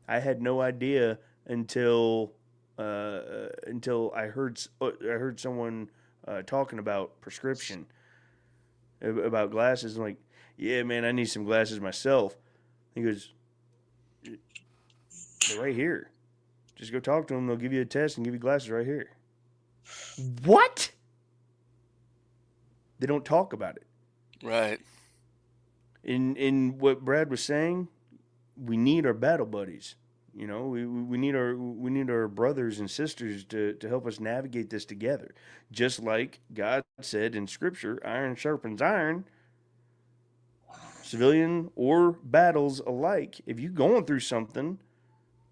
I had no idea until I heard someone talking about prescription, about glasses. I'm like, yeah, man, I need some glasses myself. He goes, they're right here. Just go talk to them. They'll give you a test and give you glasses right here. What? They don't talk about it. Right. In what Brad was saying, we need our battle buddies. We need our brothers and sisters to help us navigate this together. Just like God said in Scripture, iron sharpens iron. Civilian or battles alike. If you're going through something,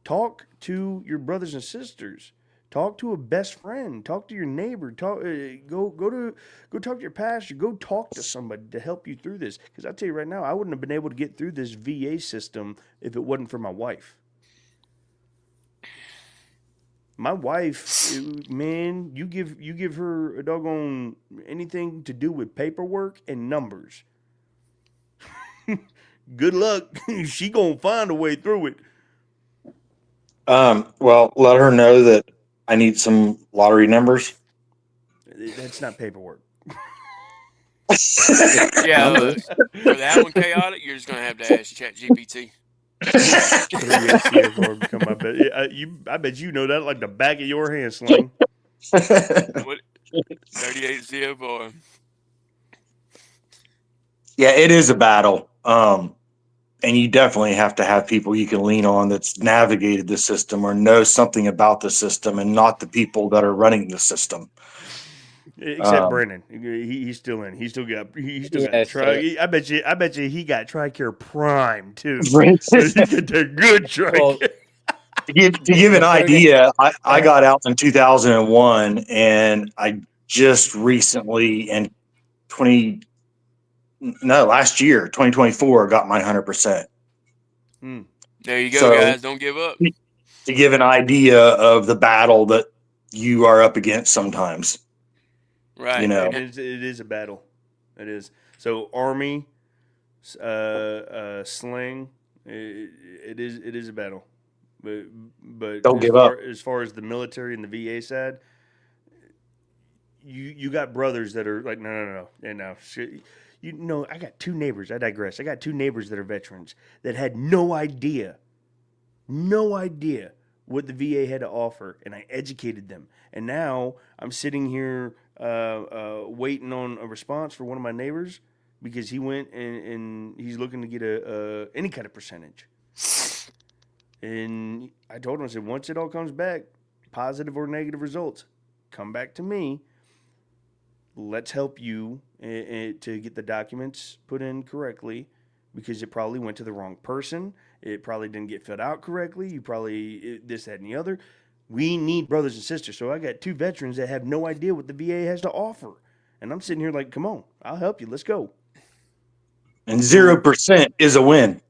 talk to your brothers and sisters. Talk to a best friend. Talk to your neighbor. Go talk to your pastor. Go talk to somebody to help you through this. Because I tell you right now, I wouldn't have been able to get through this VA system if it wasn't for my wife. My wife, man, you give her a doggone anything to do with paperwork and numbers. Good luck. She gonna find a way through it. Well, let her know that I need some lottery numbers. That's not paperwork. Yeah, for that one, chaotic, you're just gonna have to ask ChatGPT. I bet you know that like the back of your hand, Sling. What? 38 CFR. Yeah, it is a battle. And you definitely have to have people you can lean on that's navigated the system or know something about the system, and not the people that are running the system. Except Brennan, he's still in. He still got Tri. I bet you he got TRICARE Prime too. So he got the good TRICARE. Well, to give an idea, I got out in 2001, and I just recently last year, 2024, got my 100%. There you go, guys. Don't give up. To give an idea of the battle that you are up against sometimes. Right. It is a battle. It is. So Army, Sling, it is a battle. But don't give up. As far as the military and the VA side, you got brothers that are like, no. And now, I got two neighbors. I digress. I got two neighbors that are veterans that had no idea what the VA had to offer, and I educated them. And now I'm sitting here waiting on a response for one of my neighbors because he went and he's looking to get any kind of percentage. And I told him, I said, once it all comes back, positive or negative results, come back to me. Let's help you to get the documents put in correctly, because it probably went to the wrong person. It probably didn't get filled out correctly. You probably this, that, and the other. We need brothers and sisters. So I got two veterans that have no idea what the VA has to offer. And I'm sitting here like, come on, I'll help you. Let's go. And 0% is a win.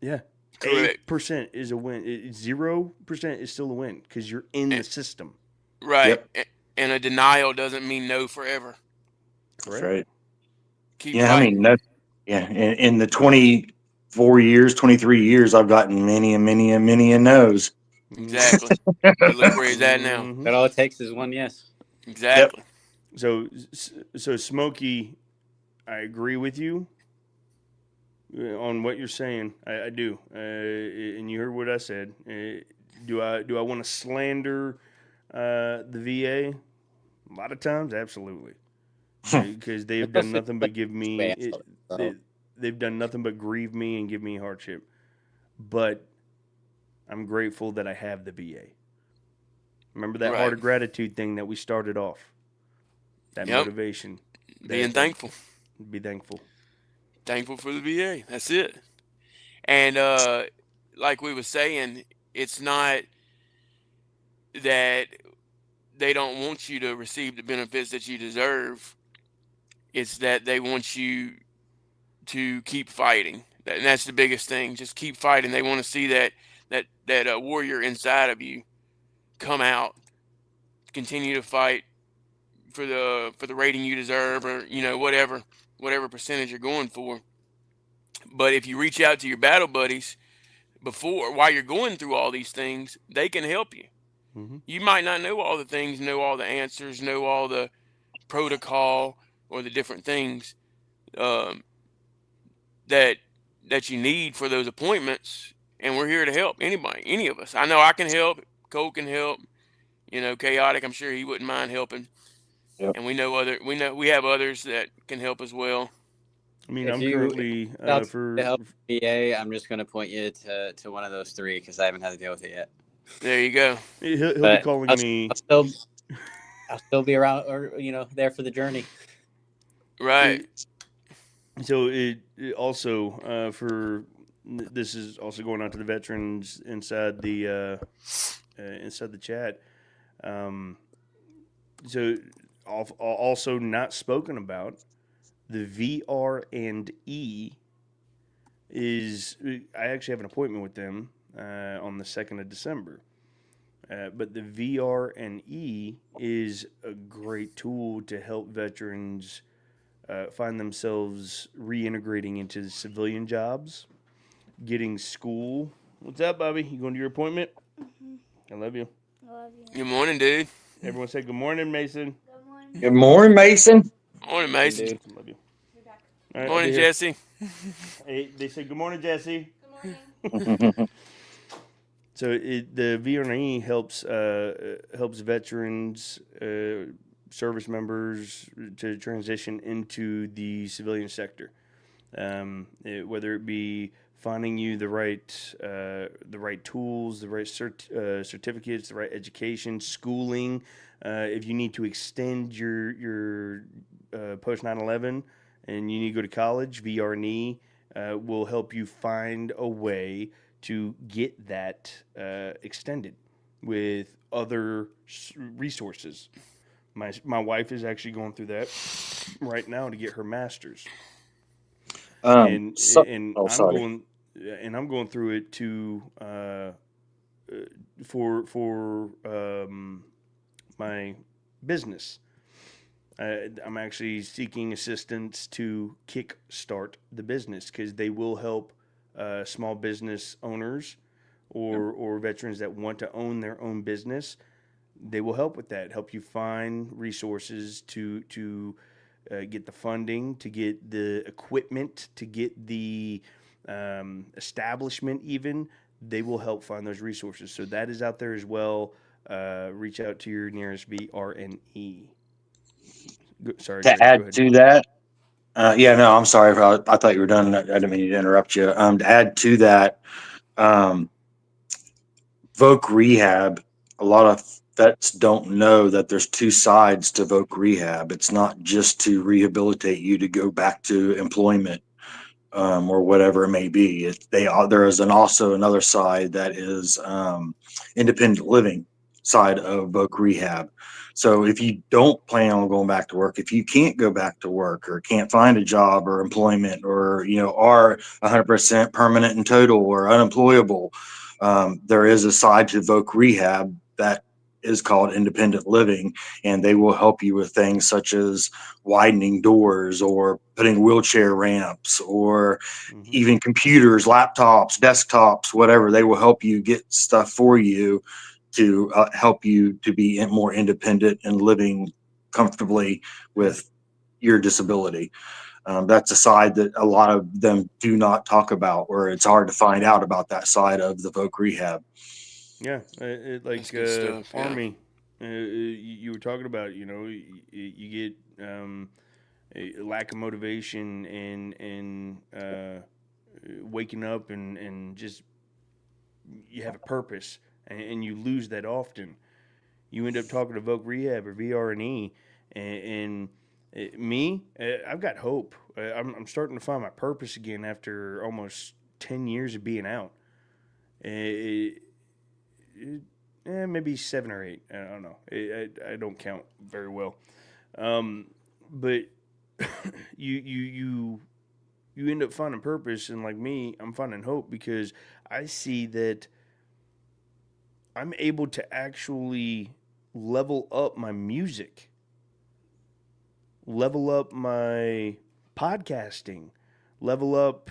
Yeah. Correct. 8% is a win. 0% is still a win because you're in the system. Right. Yep. And a denial doesn't mean no forever. That's Correct. right. Keep Yeah, I fighting. mean, in the 24 years, 23 years, I've gotten many and no's. Exactly. But look where he's at now. Mhm. But all it takes is one yes. Exactly. So Smokey, I agree with you on what you're saying. I do, and you heard what I said. Do I want to slander the VA? A lot of times, absolutely, because they've done Especially, nothing but like, give this me way out, so. they've done nothing but grieve me and give me hardship. But I'm grateful that I have the VA. Remember that heart Right. of gratitude thing that we started off. That Yep. motivation. Being thankful. Be thankful. Thankful for the VA. That's it. And like we were saying, it's not that they don't want you to receive the benefits that you deserve. It's that they want you to keep fighting. And that's the biggest thing. Just keep fighting. They want to see that warrior inside of you come out, continue to fight for the rating you deserve, or whatever percentage you're going for. But if you reach out to your battle buddies while you're going through all these things, they can help you. Mm-hmm. You might not know all the things, know all the answers, know all the protocol or the different things um, that you need for those appointments, and we're here to help anybody, any of us. I know I can help. Cole can help. Chaotic. I'm sure he wouldn't mind helping. Yep. And we have others that can help as well. I mean, If I'm you currently to for help VA, I'm just going to point you to one of those three because I haven't had to deal with it yet. There you go. he'll be But calling me. I'll still be around, or there for the journey. Right. So it also for this is also going out to the veterans inside the chat. So also not spoken about, the VR&E is, I actually have an appointment with them on the 2nd of December. But the VR&E is a great tool to help veterans find themselves reintegrating into the civilian jobs, getting school. What's up, Bobby? You going to your appointment? I love you. Good morning, dude. Everyone say good morning, Mason. Good morning, Mason. Morning, Mason. Dude. Love you. All right, Morning, I'll be here. Jesse. Hey, they say good morning, Jesse. Good morning. So the VR&E helps veterans, service members to transition into the civilian sector, whether it be finding you the right tools, the right certificates, the right education, schooling. If you need to extend your post 9/11 and you need to go to college, VR&E will help you find a way to get that extended with other resources. My wife is actually going through that right now to get her master's, and I'm going through it to for my business. I'm actually seeking assistance to kickstart the business because they will help small business owners or veterans that want to own their own business. They will help with that, help you find resources to get the funding, to get the equipment, to get the establishment even. They will help find those resources. So that is out there as well. Reach out to your nearest VR&E. Sorry, To Jake, go add ahead. to that, no, I'm sorry. I thought you were done. I didn't mean to interrupt you. To add to that, Voc Rehab, a lot of vets don't know that there's two sides to Voc Rehab. It's not just to rehabilitate you to go back to employment or whatever it may be. There is also another side that is independent living. side of Voc Rehab. So if you don't plan on going back to work, if you can't go back to work or can't find a job or employment, or are 100% permanent and total or unemployable, there is a side to Voc Rehab that is called independent living, and they will help you with things such as widening doors or putting wheelchair ramps or even computers, laptops, desktops, whatever. They will help you get stuff for you to help you to be more independent and living comfortably with your disability. That's a side that a lot of them do not talk about, or it's hard to find out about that side of the Voc Rehab. Yeah, That's good stuff. Yeah. Army. You were talking about, you get a lack of motivation and waking up and just you have a purpose and you lose that often. You end up talking to Voc Rehab or VRNE, and me, I've got hope. I'm starting to find my purpose again after almost 10 years of being out. Maybe 7 or 8. I don't know. I don't count very well. But you end up finding purpose, and like me, I'm finding hope because I see that I'm able to actually level up my music, level up my podcasting, level up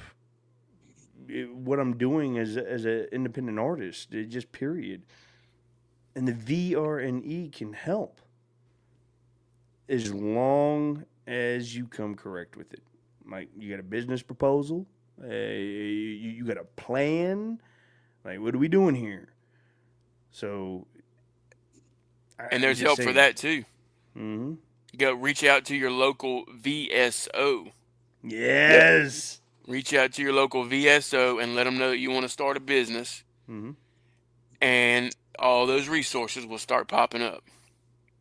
what I'm doing as an independent artist, just period. And the VRNE can help as long as you come correct with it. Like, you got a business proposal, you got a plan. Like, what are we doing here? So, And there's help for that too. Mm-hmm. You go reach out to your local VSO. Yes. Reach out to your local VSO and let them know that you want to start a business. Mm-hmm. And all those resources will start popping up.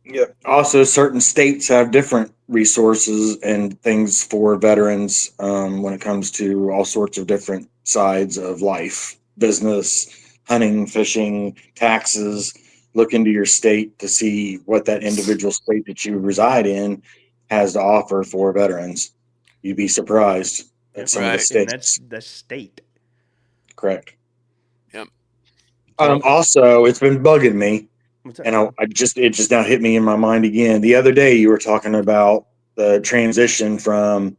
Yep. Also, certain states have different resources and things for veterans when it comes to all sorts of different sides of life, business, hunting, fishing, taxes. Look into your state to see what that individual state that you reside in has to offer for veterans. You'd be surprised at some of the Right. states. And that's state. Correct. Yep. Also, it's been bugging me. What's that? And it just now hit me in my mind again. The other day, you were talking about the transition from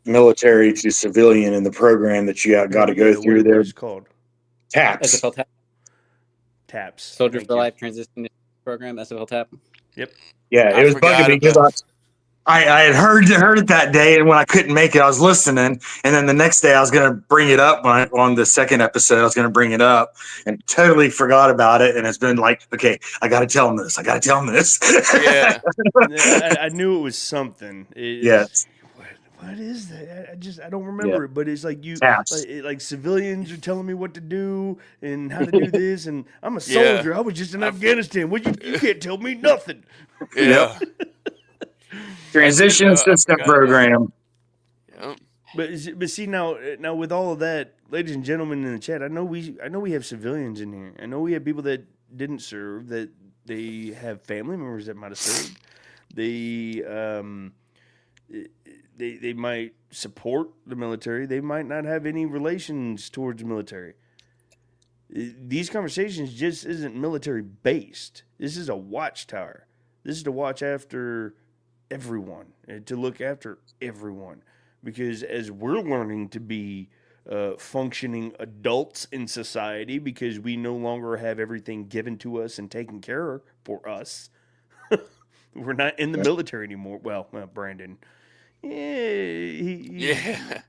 military to civilian in the program that you got to go through there. What is it called? TAPS. SFL TAP. TAPS. Soldiers for Life Transition Program, SFL TAP. Yep. Yeah, it was bugging me because I had heard it that day, and when I couldn't make it, I was listening. And then the next day, I was going to bring it up on the second episode. I was going to bring it up and totally forgot about it. And it's been like, okay, I got to tell him this. I got to tell him this. Yeah. I knew it was something. Yes. What is that? I don't remember it, but it's like like civilians are telling me what to do and how to do this, and I'm a soldier. Yeah. I was just in Afghanistan. You can't tell me nothing. Yeah. Transition assistant program. Yep. But see now with all of that, ladies and gentlemen in the chat, I know we have civilians in here. I know we have people that didn't serve, that they have family members that might have served. They might support the military. They might not have any relations towards the military. These conversations just isn't military based. This is a watchtower. This is to watch after everyone and to look after everyone, because as we're learning to be functioning adults in society, because we no longer have everything given to us and taken care of for us. We're not in the military anymore. Well, Brandon. Yeah.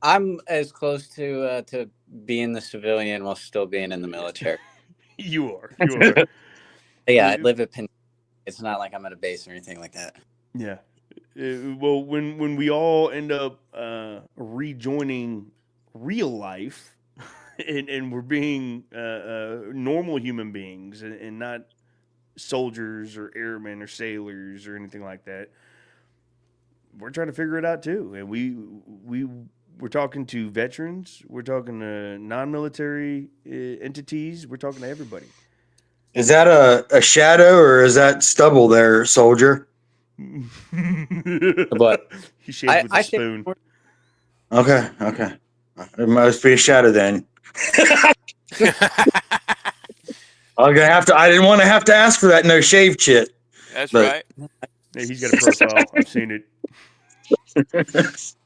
I'm as close to being the civilian while still being in the military. You are. Yeah, I live at Penn. It's not like I'm at a base or anything like that. Yeah. Well, when we all end up rejoining real life and we're being normal human beings and not soldiers or airmen or sailors or anything like that, we're trying to figure it out too. And we we're talking to veterans. We're talking to non-military entities. We're talking to everybody. Is that a shadow or is that stubble there, soldier? But He shaved with a I say spoon. Okay, okay. It must be a shadow then. I'm gonna have to. I didn't want to have to ask for that no shave shit, That's but right. Yeah, he's got a profile. I've seen it.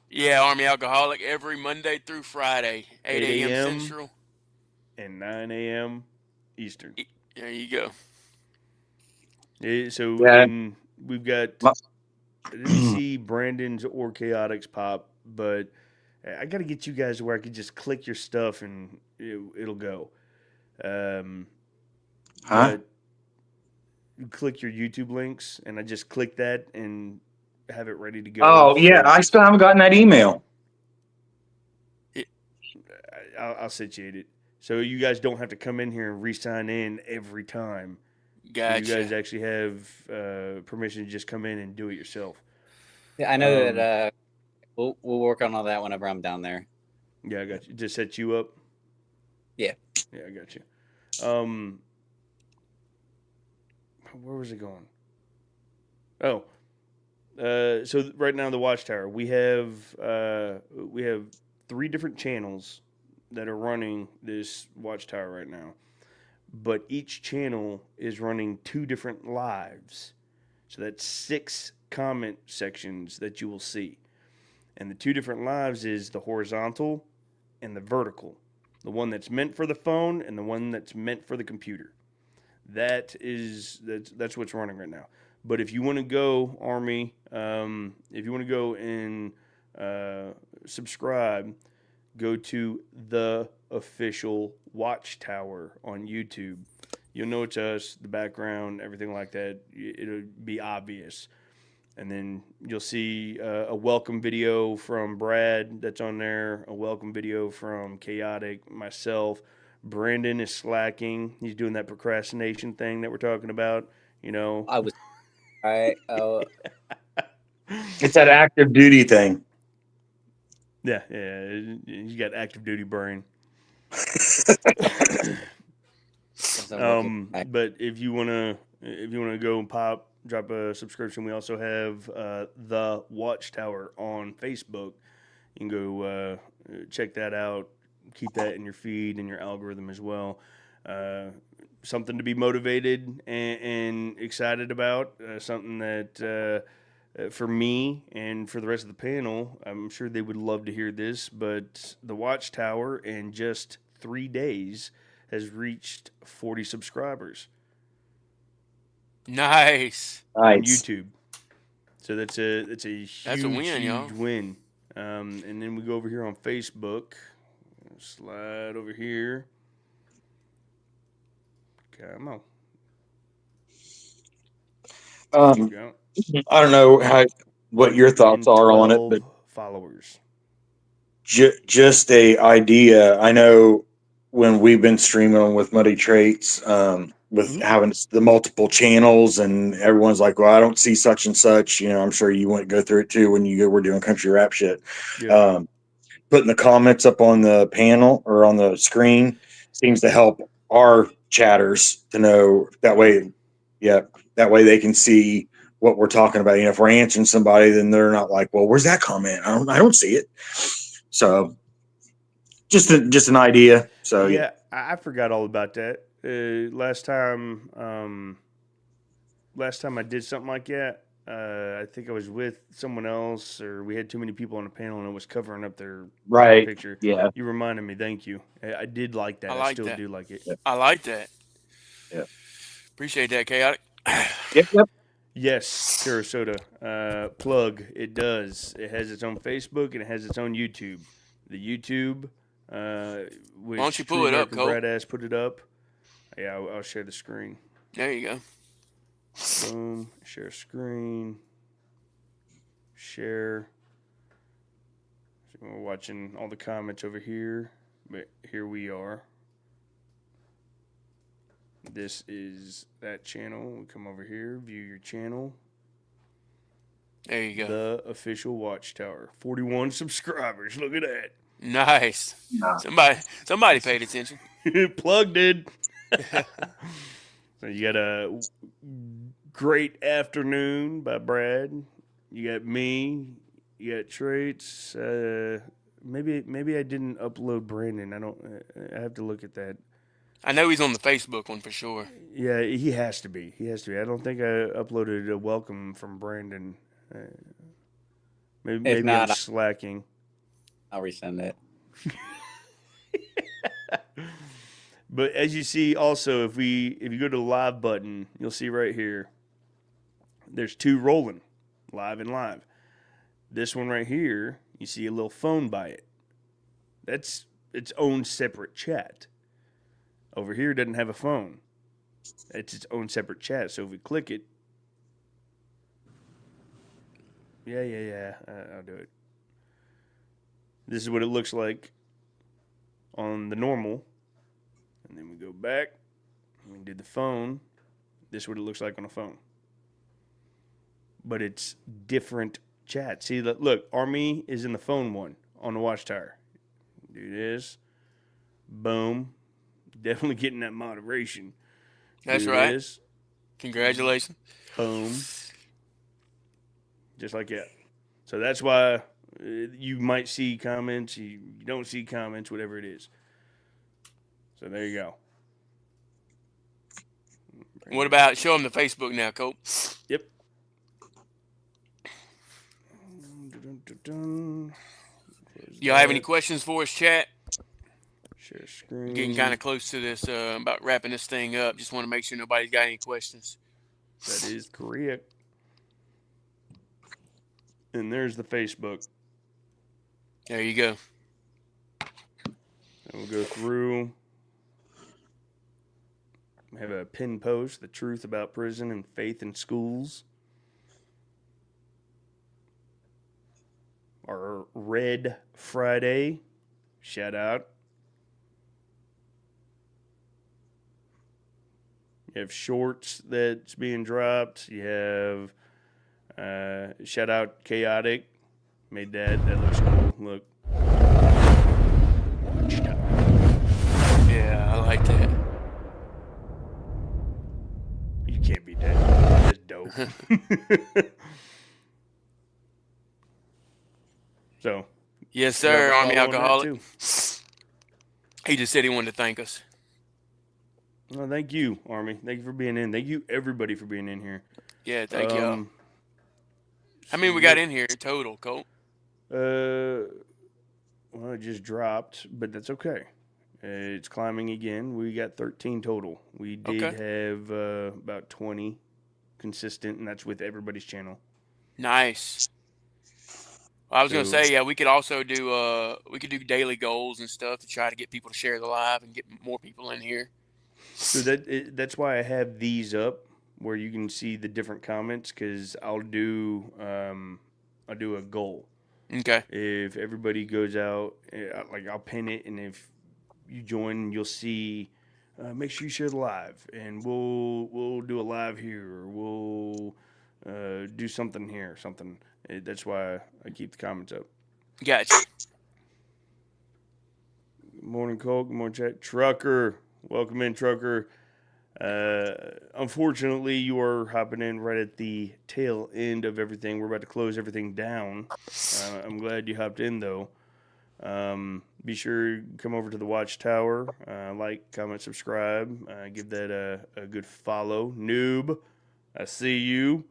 Yeah, Army Alcoholic every Monday through Friday, 8 8 a.m. a.m. Central. and 9 a.m. Eastern. There you go. So yeah. and we've got. My- I didn't see Brandon's or Chaotic's pop, but I got to get you guys to where I could just click your stuff and it'll go. huh? But you click your YouTube links, and I just click that and have it ready to go. Oh yeah, So I still haven't gotten that email. I'll situate it. So you guys don't have to come in here and re-sign in every time. So you guys Gotcha. actually have permission to just come in and do it yourself. Yeah, I know Um, that we'll work on all that whenever I'm down there. Yeah, I got you. Just set you up. Yeah. Yeah, I got you. Where was it going? Oh, so right now the Watchtower, we have 3 different channels that are running this Watchtower right now, but each channel is running 2 different lives, so that's 6 comment sections that you will see, and the 2 different lives is the horizontal and the vertical, the one that's meant for the phone and the one that's meant for the computer. That's what's running right now. But if you want to go, Army, if you want to go and subscribe, go to the official Watchtower on YouTube. You'll know it's us, the background, everything like that. It'll be obvious. And then you'll see a welcome video from Brad that's on there, a welcome video from Chaotic, myself. Brandon is slacking. He's doing that procrastination thing that we're talking about. I was right. It's that active duty thing. Yeah. He's got active duty brain. But if you wanna go and drop a subscription, we also have the Watchtower on Facebook. You can go check that out. Keep that in your feed and your algorithm as well. Something to be motivated and excited about. Something that for me and for the rest of the panel, I'm sure they would love to hear this. But the Watchtower in just 3 days has reached 40 subscribers Nice. on YouTube. So that's a huge, win, y'all. huge win. And then we go over here on Facebook. Slide over here. Come on. There we go. I don't know what your thoughts are on it, but 112 followers. just a idea. I know when we've been streaming with Muddy Traits, with having the multiple channels, and everyone's like, "Well, I don't see such and such." I'm sure you went go through it too when you were doing country rap shit. Yeah. Putting the comments up on the panel or on the screen seems to help our chatters to know that way. Yeah, that way they can see what we're talking about. If we're answering somebody, then they're not like, "Well, where's that comment? I don't see it." So just an idea. So Yeah, I forgot all about that. Last time I did something like that, I think I was with someone else, or we had too many people on the panel, and it was covering up their right. picture. Yeah. You reminded me. Thank you. I did like that. I I like still that. do like it. Yeah. I like that. Yeah. Appreciate that, Chaotic. Yep. Yes, Sarasota. Plug. It does. It has its own Facebook and it has its own YouTube. The YouTube, which Why don't you pull True it up, American Cole? Badass put it up. Yeah, I'll share the screen. There you go. Boom. Share screen. Share. So we're watching all the comments over here, but here we are. This is that channel. We come over here, view your channel. There you go. The official Watchtower. 41 subscribers. Look at that. Nice. Somebody paid attention. Plugged in. So you got a Great Afternoon by Brad. You got me. You got Traits. Maybe I didn't upload Brandon. I have to look at that. I know he's on the Facebook one for sure. Yeah, he has to be. I don't think I uploaded a welcome from Brandon. Maybe not, I'm slacking. I'll resend it. But as you see, also if you go to the live button, you'll see right here. There's two rolling, live and live. This one right here, you see a little phone by it. That's its own separate chat. Over here, it doesn't have a phone. It's its own separate chat. So if we click it, I'll do it. This is what it looks like on the normal. And then we go back, and we did the phone. This is what it looks like on a phone. But it's different chat. See, look, Army is in the phone one on the Watchtower. Do this. Boom. Definitely getting that moderation. That's Do right. This. Congratulations. Boom. Just like that. So that's why you might see comments. You don't see comments, whatever it is. So there you go. What about show them the Facebook now, Colt? Yep. Y'all have any questions for us, chat? Share screen. Getting kind of close to this, about wrapping this thing up. Just want to make sure nobody's got any questions. That is correct. And there's the Facebook. There you go. And we'll go through. We have a pin post, the truth about prison and faith in schools. Our Red Friday, shout out. You have shorts that's being dropped. You have shout out Chaotic. Made that. That looks cool. Look. Yeah, I like that. You can't beat that. That's dope. So. Yes, sir, Army follow on that Alcoholic. too. He just said he wanted to thank us. Well, thank you, Army. Thank you for being in. Thank you, everybody, for being in here. Yeah, thank y'all. How many we got in here total, Colt? Well, it just dropped, but that's okay. It's climbing again. We got 13 total. We did have about 20 consistent, and that's with everybody's channel. Nice. Well, I was gonna say, yeah, we could also do daily goals and stuff to try to get people to share the live and get more people in here. So that's why I have these up where you can see the different comments, because I'll do a goal. Okay. If everybody goes out, I'll pin it, and if you join, you'll see. Make sure you share the live, and we'll do a live here, or we'll do something here, or something. That's why I keep the comments up. Gotcha. Good morning, Cole. Good morning, chat. Trucker, welcome in, Trucker. Unfortunately, you are hopping in right at the tail end of everything. We're about to close everything down. I'm glad you hopped in, though. Be sure to come over to the Watchtower. Like, comment, subscribe. Give that a good follow. Noob, I see you.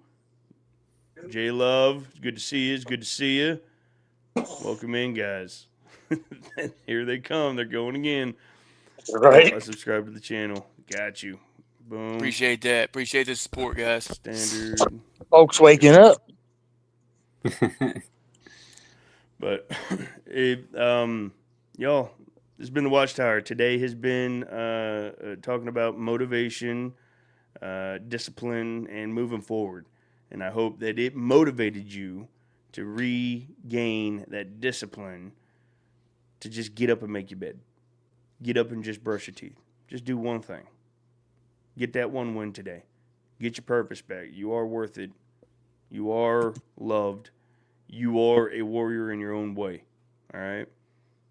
J Love, it's good to see you. It's good to see you. Welcome in, guys. Here they come. They're going again. Right. I subscribe to the channel. Got you. Boom. Appreciate that. Appreciate the support, guys. Standard. Folks waking up. But y'all, this has been the Watchtower. Today has been talking about motivation, discipline, and moving forward. And I hope that it motivated you to regain that discipline to just get up and make your bed. Get up and just brush your teeth. Just do one thing. Get that one win today. Get your purpose back. You are worth it. You are loved. You are a warrior in your own way. All right?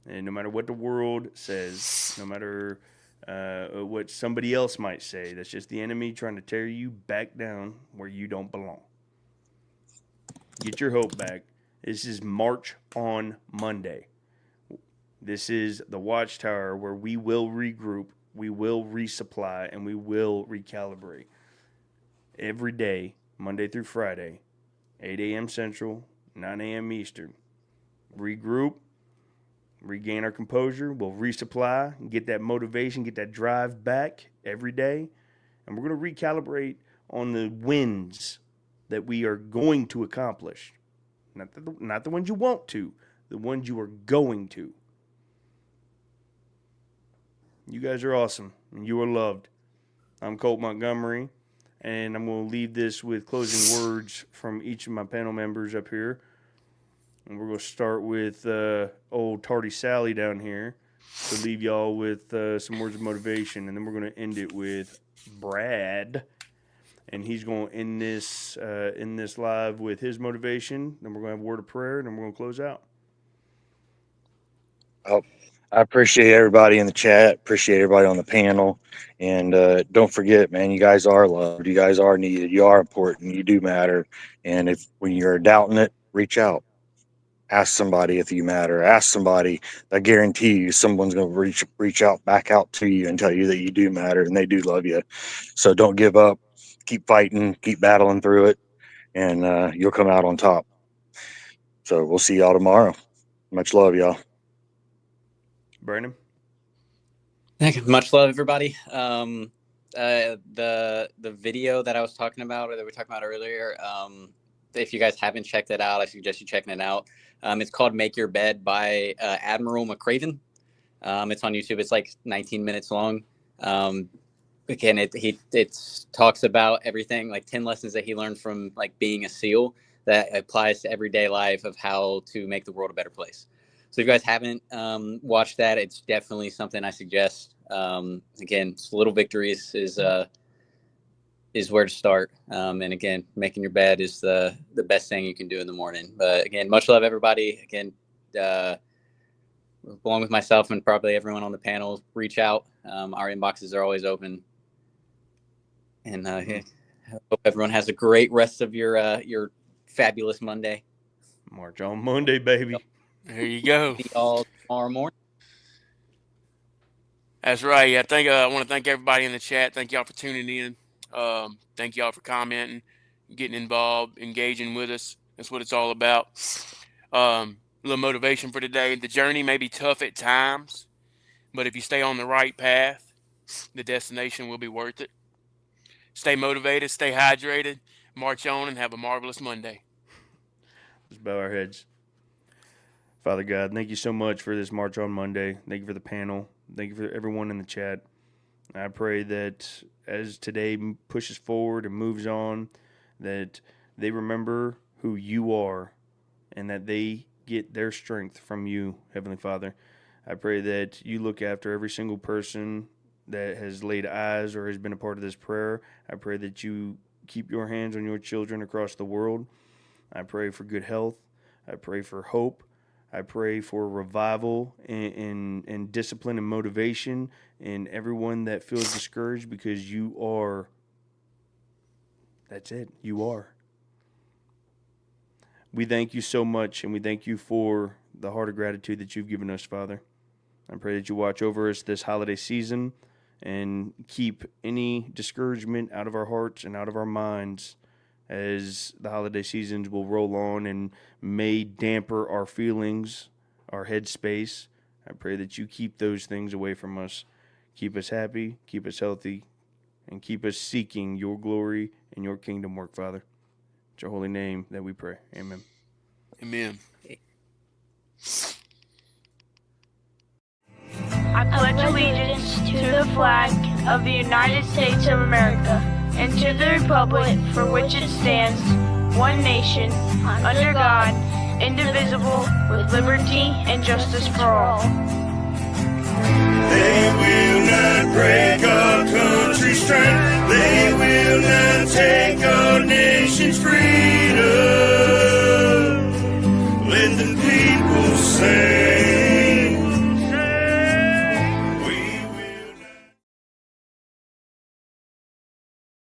And no matter what the world says, no matter what somebody else might say, that's just the enemy trying to tear you back down where you don't belong. Get your hope back. This is March on Monday. This is the Watchtower where we will regroup, we will resupply, and we will recalibrate. Every day, Monday through Friday, 8 a.m. Central, 9 a.m. Eastern. Regroup, regain our composure, we'll resupply, get that motivation, get that drive back every day. And we're going to recalibrate on the wins that we are going to accomplish. Not the ones you want to, the ones you are going to. You guys are awesome, and you are loved. I'm Colt Montgomery, and I'm going to leave this with closing words from each of my panel members up here. And we're going to start with old Tardy Sally down here to leave y'all with some words of motivation, and then we're going to end it with Brad, and he's going to end this live with his motivation. Then we're going to have a word of prayer, and then we're going to close out. Oh, I appreciate everybody in the chat. Appreciate everybody on the panel. And don't forget, man, you guys are loved. You guys are needed. You are important. You do matter. And if when you're doubting it, reach out. Ask somebody if you matter. Ask somebody. I guarantee you someone's going to reach out back out to you and tell you that you do matter and they do love you. So don't give up. Keep fighting. Keep battling through it. And you'll come out on top. So we'll see y'all tomorrow. Much love, y'all. Brandon? Thank you. Much love, everybody. The video that I was talking about, or that we talked about earlier, if you guys haven't checked it out, I suggest you checking it out. It's called Make Your Bed by Admiral McCraven. It's on YouTube. It's like 19 minutes long. Again, it talks about everything, like 10 lessons that he learned from like being a SEAL that applies to everyday life of how to make the world a better place. So if you guys haven't watched that, it's definitely something I suggest. Again, little victories is where to start. And again, making your bed is the best thing you can do in the morning. But again, much love, everybody. Again, along with myself and probably everyone on the panel, reach out. Our inboxes are always open. And I hope everyone has a great rest of your fabulous Monday. March on Monday, baby. There you go. See y'all tomorrow morning. That's right. Yeah, I want to thank everybody in the chat. Thank y'all for tuning in. Thank y'all for commenting, getting involved, engaging with us. That's what it's all about. A little motivation for today. The journey may be tough at times, but if you stay on the right path, the destination will be worth it. Stay motivated, stay hydrated, march on, and have a marvelous Monday. Let's bow our heads. Father God, thank you so much for this March on Monday. Thank you for the panel. Thank you for everyone in the chat. I pray that as today pushes forward and moves on, that they remember who you are and that they get their strength from you, Heavenly Father. I pray that you look after every single person that has laid eyes or has been a part of this prayer. I pray that you keep your hands on your children across the world. I pray for good health. I pray for hope. I pray for revival and discipline and motivation in everyone that feels discouraged, because you are. That's it. You are. We thank you so much, and we thank you for the heart of gratitude that you've given us, Father. I pray that you watch over us this holiday season and keep any discouragement out of our hearts and out of our minds as the holiday seasons will roll on and may damper our feelings, our headspace. I pray that you keep those things away from us. Keep us happy, keep us healthy, and keep us seeking your glory and your kingdom work, Father. It's your holy name that we pray. Amen. Amen. I pledge allegiance to the flag of the United States of America and to the republic for which it stands, one nation, under God, indivisible, with liberty and justice for all. They will not break our country's strength. They will not take our nation's freedom. people say